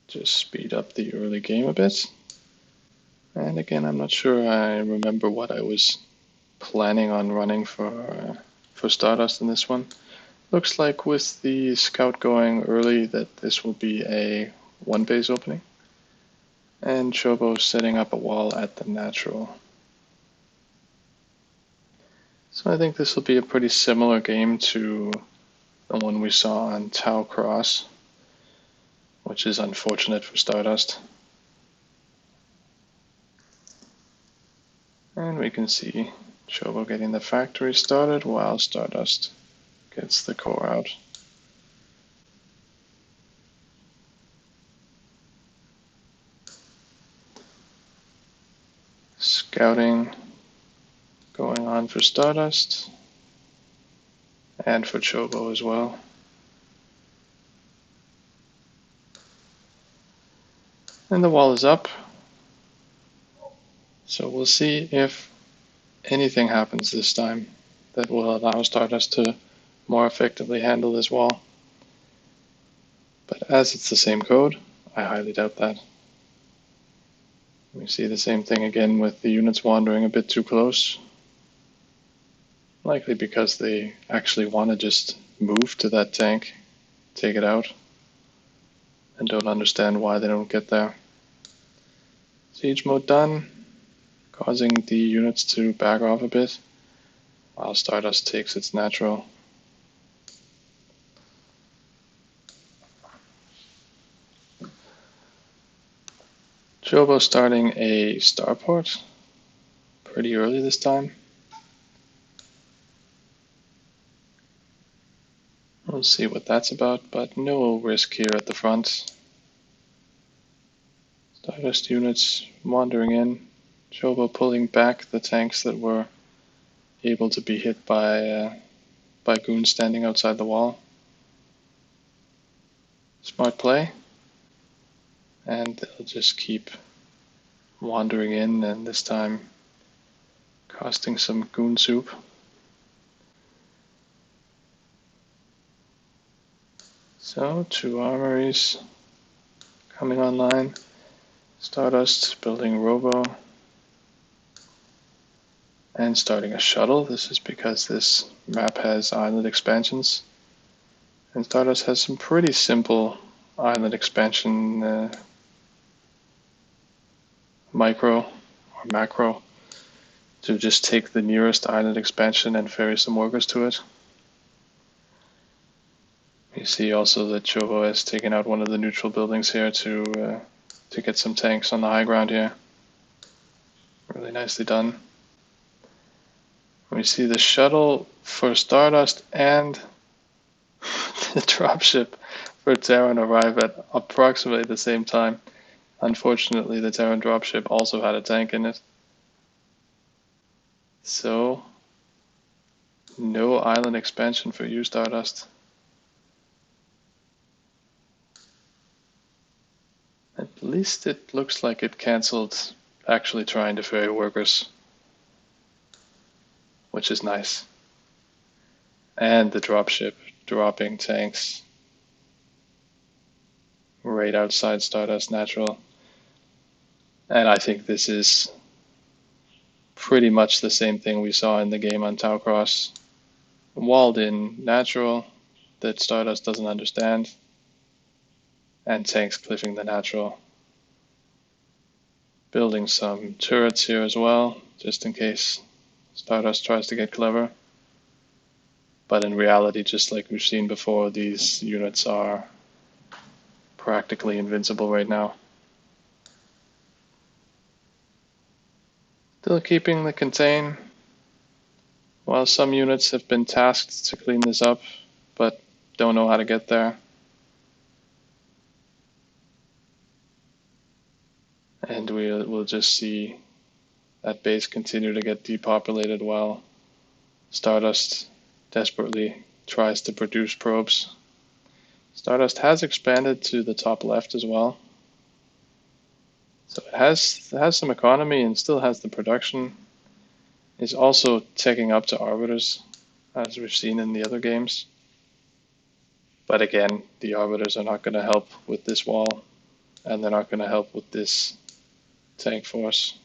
Speaker 1: Just speed up the early game a bit. And again, I'm not sure I remember what I was planning on running for Stardust in this one. Looks like with the scout going early that this will be a 1 base opening. And Chobo setting up a wall at the natural. So I think this will be a pretty similar game to the one we saw on Tau Cross, which is unfortunate for Stardust. And we can see Chobo getting the factory started while Stardust gets the core out. Scouting going on for Stardust and for Chobo as well. And the wall is up. So we'll see if anything happens this time that will allow Stardust to more effectively handle this wall. But as it's the same code, I highly doubt that. We see the same thing again with the units wandering a bit too close. Likely because they actually want to just move to that tank, take it out, and don't understand why they don't get there. Siege mode done, causing the units to back off a bit, while Stardust takes its natural. Chobo starting a starport pretty early this time. We'll see what that's about, but no risk here at the front. Stardust units wandering in, Chobo pulling back the tanks that were able to be hit by goons standing outside the wall. Smart play. And they'll just keep wandering in, and this time costing some goon soup. So 2 armories coming online. Stardust building Robo and starting a shuttle. This is because this map has island expansions, and Stardust has some pretty simple island expansion micro or macro to just take the nearest island expansion and ferry some workers to it. You see also that Chobo has taken out one of the neutral buildings here to get some tanks on the high ground here. Really nicely done. We see the shuttle for Stardust and the dropship for Terran arrive at approximately the same time. Unfortunately, the Terran dropship also had a tank in it. So, no island expansion for you, Stardust. At least it looks like it cancelled actually trying to ferry workers, which is nice. And the dropship dropping tanks right outside Stardust Natural. And I think this is pretty much the same thing we saw in the game on Tau Cross. Walled in natural that Stardust doesn't understand, and tanks cliffing the natural. Building some turrets here as well, just in case Stardust tries to get clever. But in reality, just like we've seen before, these units are practically invincible right now. Still keeping the contain, while some units have been tasked to clean this up, but don't know how to get there. And we'll just see that base continue to get depopulated while Stardust desperately tries to produce probes. Stardust has expanded to the top left as well. So it has some economy and still has the production. It's also taking up to arbiters, as we've seen in the other games. But again, the arbiters are not going to help with this wall, and they're not going to help with this tank force.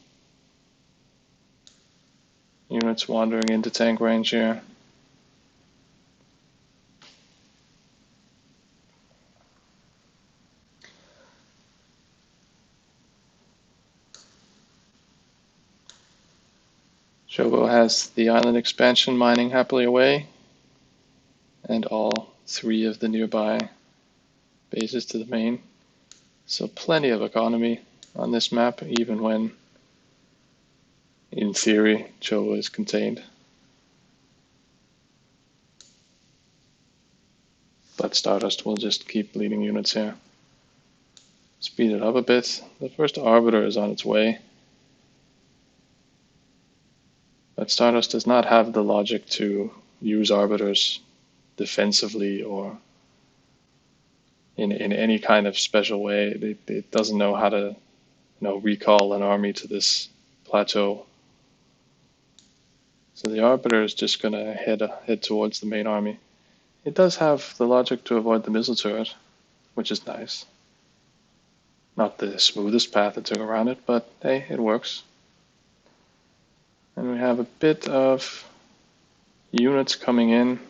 Speaker 1: Units wandering into tank range here. Chobo has the island expansion mining happily away, and all 3 of the nearby bases to the main. So plenty of economy on this map, even when, in theory, Chobo is contained. But Stardust will just keep leading units here. Speed it up a bit. The first Arbiter is on its way. But Stardust does not have the logic to use Arbiters defensively or in any kind of special way. It doesn't know how to recall an army to this plateau. So the Arbiter is just going to head towards the main army. It does have the logic to avoid the missile turret, which is nice. Not the smoothest path it took around it, but hey, it works. And we have a bit of units coming in.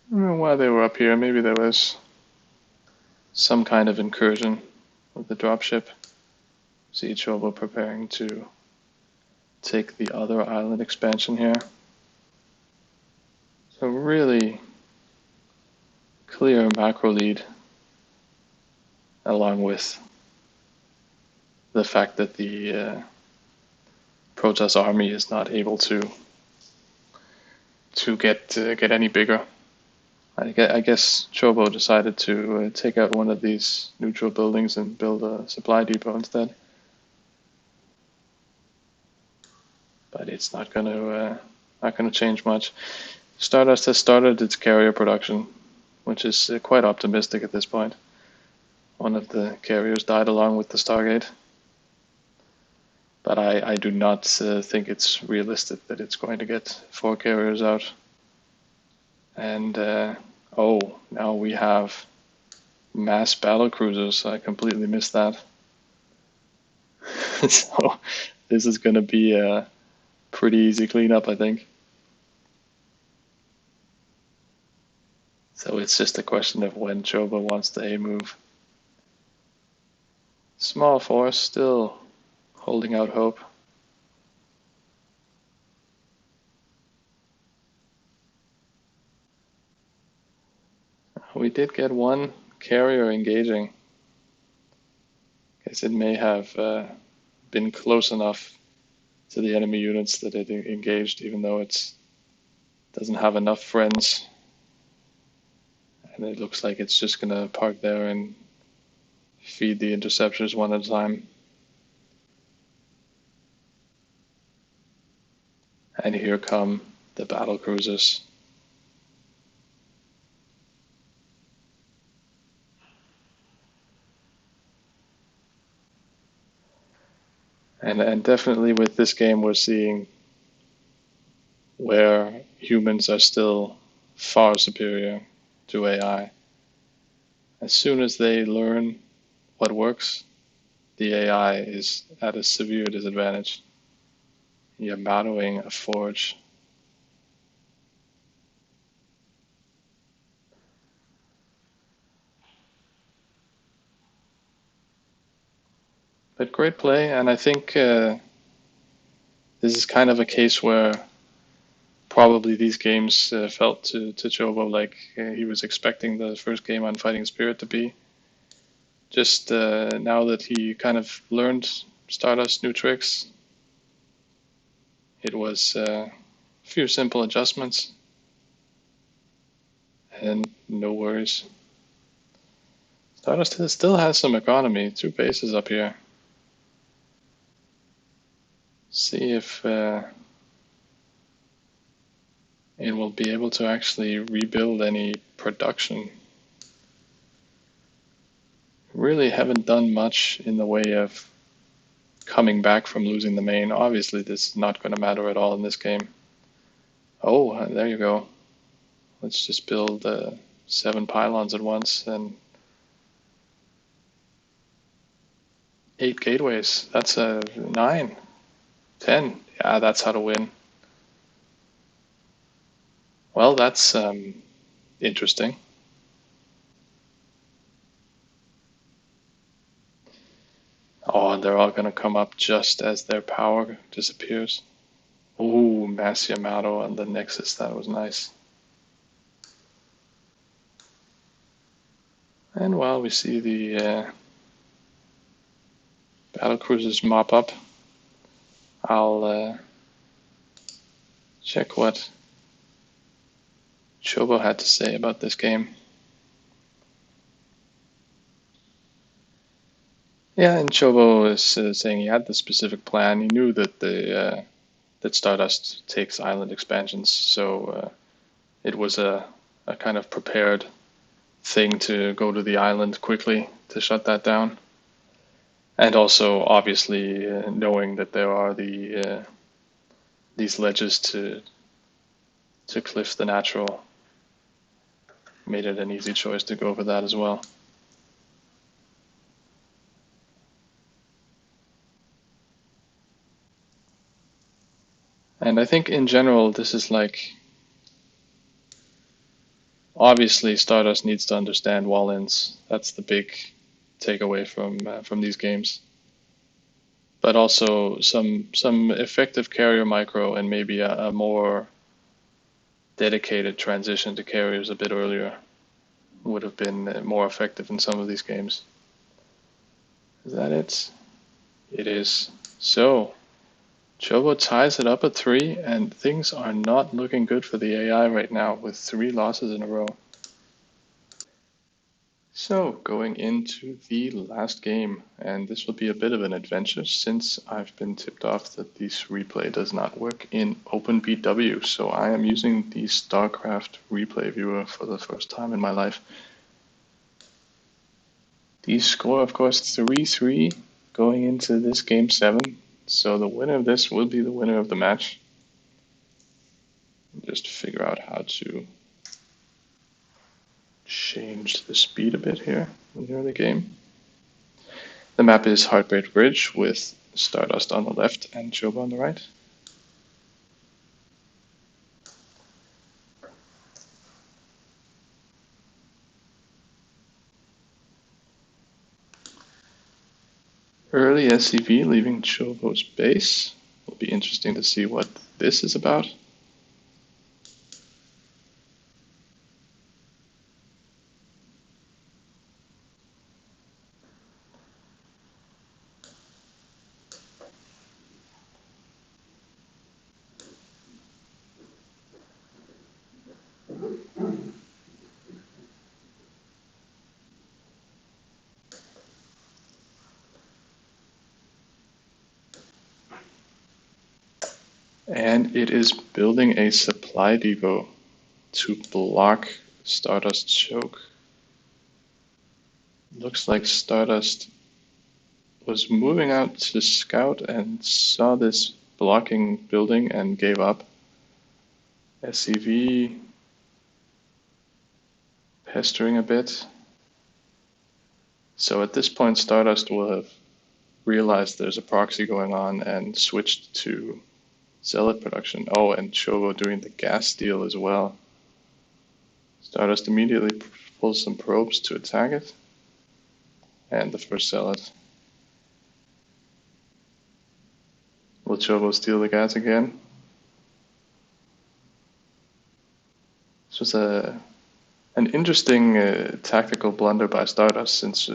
Speaker 1: I don't know why they were up here. Maybe there was some kind of incursion with the dropship. See Chobo preparing to take the other island expansion here. So really clear macro lead, along with the fact that the Protoss army is not able to get any bigger. I guess Chobo decided to take out one of these neutral buildings and build a supply depot instead. But it's not going to change much. Stardust has started its carrier production, which is quite optimistic at this point. One of the carriers died along with the Stargate. But I do not think it's realistic that it's going to get 4 carriers out. And now we have mass battle cruisers. I completely missed that. So this is going to be a pretty easy cleanup, I think. So it's just a question of when Chobo wants the A move. Small force still holding out hope. We did get one carrier engaging. Guess it may have been close enough to the enemy units that it engaged, even though it doesn't have enough friends. And it looks like it's just going to park there and feed the interceptors one at a time. And here come the battle cruisers. And definitely with this game, we're seeing where humans are still far superior to AI. As soon as they learn what works, the AI is at a severe disadvantage. You're modeling a forge. But great play, and I think this is kind of a case where probably these games felt to Chobo like he was expecting the first game on Fighting Spirit to be. Just now that he kind of learned Stardust's new tricks, it was a few simple adjustments and no worries. Stardust still has some economy, 2 bases up here. See if it will be able to actually rebuild any production. Really haven't done much in the way of coming back from losing the main. Obviously, this is not going to matter at all in this game. Oh, there you go. Let's just build 7 pylons at once and 8 gateways. That's a 9, 10. Yeah, that's how to win. Well, that's interesting. Oh, and they're all going to come up just as their power disappears. Ooh, Mass Yamato on the Nexus. That was nice. And while we see the battle cruisers mop up, I'll check what Chobo had to say about this game. Yeah, and Chobo is saying he had the specific plan. He knew that that Stardust takes island expansions, so it was a kind of prepared thing to go to the island quickly to shut that down. And also, obviously, knowing that there are these ledges to cliff the natural made it an easy choice to go for that as well. And I think in general, this is like, obviously Stardust needs to understand wall-ins. That's the big takeaway from these games. But also some effective carrier micro and maybe a more dedicated transition to carriers a bit earlier would have been more effective in some of these games. Is that it? It is. So, Chobo ties it up at 3, and things are not looking good for the AI right now with 3 losses in a row. So, going into the last game, and this will be a bit of an adventure since I've been tipped off that this replay does not work in OpenBW, so I am using the StarCraft replay viewer for the first time in my life. The score, of course, 3-3 going into this game 7, so the winner of this will be the winner of the match. Just figure out how to change the speed a bit here in the early game. The map is Heartbreak Bridge with Stardust on the left and Chobo on the right. Early SCV leaving Chobo's base. Will be interesting to see what this is about. And it is building a supply depot to block Stardust's choke. Looks like Stardust was moving out to scout and saw this blocking building and gave up. SCV pestering a bit. So at this point, Stardust will have realized there's a proxy going on and switched to Zealot production. Oh, and Chobo doing the gas steal as well. Stardust immediately pulls some probes to attack it. And the first Zealot. Will Chobo steal the gas again? This was an interesting tactical blunder by Stardust, since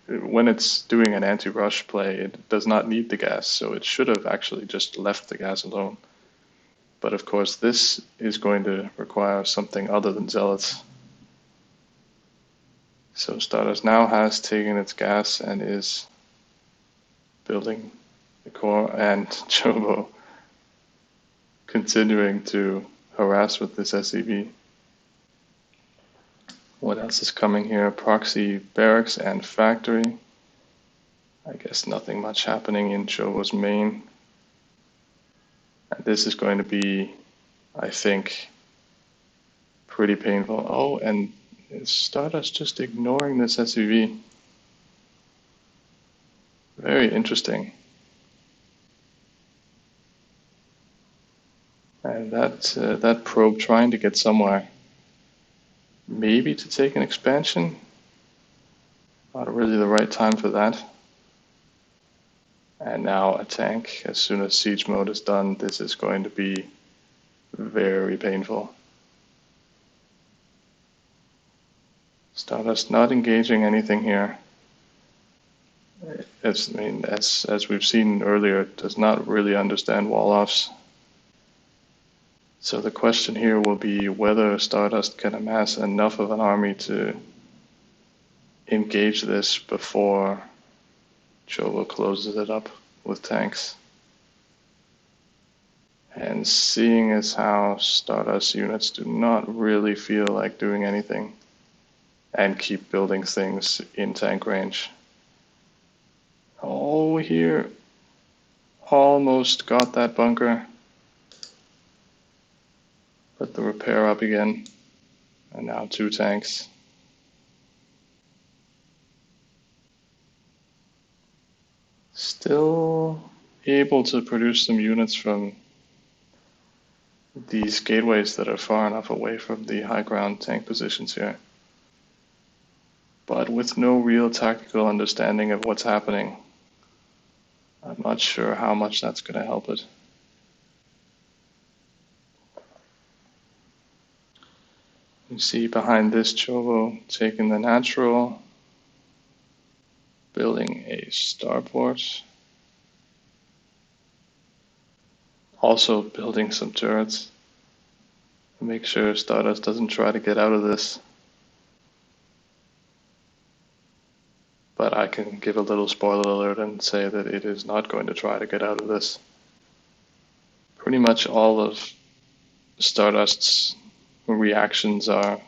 Speaker 1: when it's doing an anti-rush play, it does not need the gas, so it should have actually just left the gas alone. But of course, this is going to require something other than Zealots. So Stardust now has taken its gas and is building the core, and Chobo continuing to harass with this SCV. What else is coming here? Proxy barracks and factory. I guess nothing much happening in Chobo's main. And this is going to be, I think, pretty painful. Oh, and is Stardust just ignoring this SUV? Very interesting. And that probe trying to get somewhere. Maybe to take an expansion. Not really the right time for that. And now a tank. As soon as siege mode is done, this is going to be very painful. Stardust not engaging anything here. As we've seen earlier, it does not really understand wall-offs. So the question here will be whether Stardust can amass enough of an army to engage this before Chobo closes it up with tanks. And seeing as how Stardust units do not really feel like doing anything and keep building things in tank range. Oh, here almost got that bunker. Put the repair up again. And now 2 tanks. Still able to produce some units from these gateways that are far enough away from the high ground tank positions here. But with no real tactical understanding of what's happening, I'm not sure how much that's going to help it. You see behind this Chobo taking the natural, building a starport, also building some turrets to make sure Stardust doesn't try to get out of this. But I can give a little spoiler alert and say that it is not going to try to get out of this. Pretty much all of Stardust's reactions are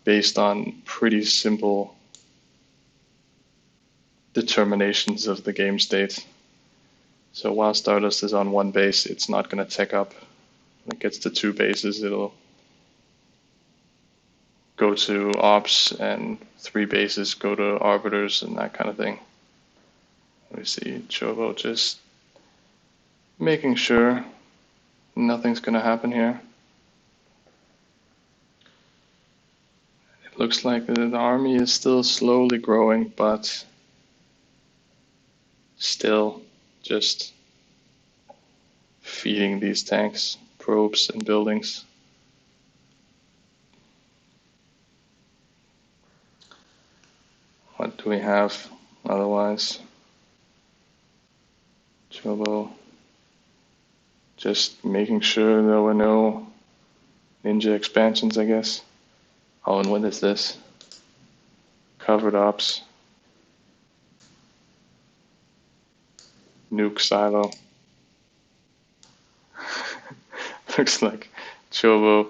Speaker 1: based on pretty simple determinations of the game state. So while Stardust is on one base, it's not going to tech up. When it gets to two bases, it'll go to ops, and three bases go to arbiters and that kind of thing. We see Chobo just making sure nothing's going to happen here. It looks like the army is still slowly growing, but still just feeding these tanks, probes, and buildings. What do we have otherwise? Chobo just making sure there were no ninja expansions, I guess. Oh, and what is this? Covered ops. Nuke silo. Looks like Chobo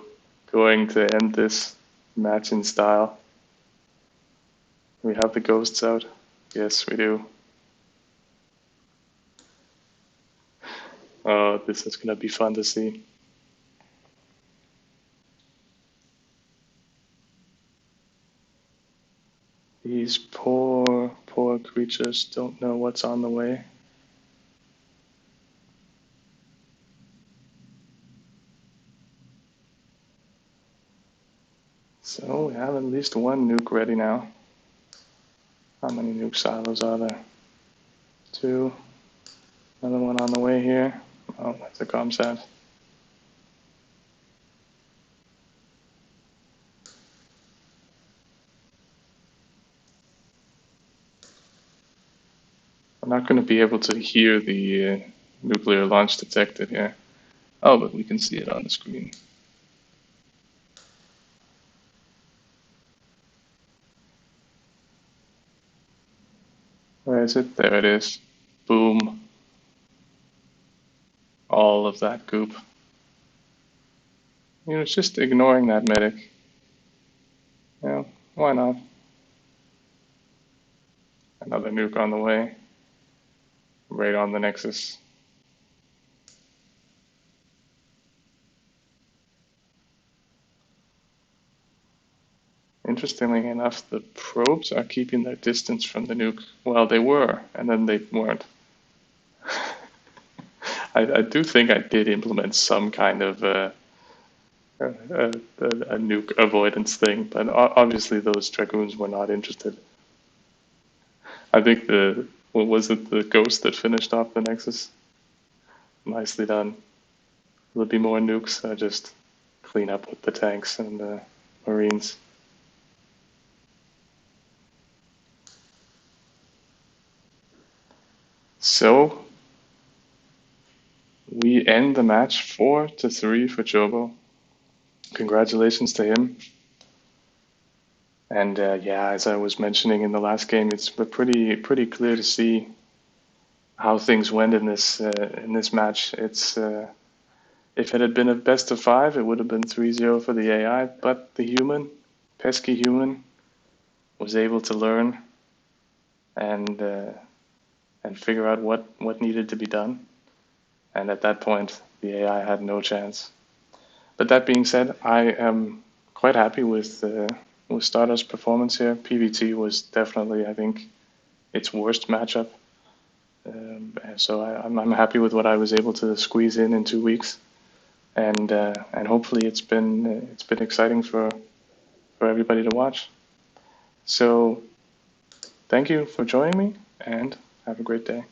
Speaker 1: going to end this match in style. We have the ghosts out. Yes, we do. Oh, this is gonna be fun to see. These poor creatures don't know what's on the way. So we have at least one nuke ready now. How many nuke silos are there? Two. Another one on the way here. Oh, that's a comsat. I'm not going to be able to hear the nuclear launch detected here. Oh, but we can see it on the screen. Where is it? There it is. Boom. All of that goop. You know, it's just ignoring that medic. Yeah, why not? Another nuke on the way. Right on the Nexus. Interestingly enough, the probes are keeping their distance from the nuke. Well, they were, and then they weren't. I do think I did implement some kind of a nuke avoidance thing, but obviously those Dragoons were not interested. I think what was it, the Ghost that finished off the Nexus? Nicely done. Will there be more nukes? I just clean up with the tanks and the Marines. So we end the match 4-3 for Chobo. Congratulations to him. And yeah, as I was mentioning in the last game, it's pretty clear to see how things went in this match. It's if it had been a best of 5, it would have been 3-0 for the AI. But the human, pesky human, was able to learn and figure out what needed to be done. And at that point, the AI had no chance. But that being said, I am quite happy with Stardust's performance here. PVT was definitely, I think, its worst matchup. So I'm happy with what I was able to squeeze in 2 weeks. and hopefully it's been exciting for everybody to watch. So thank you for joining me, and have a great day.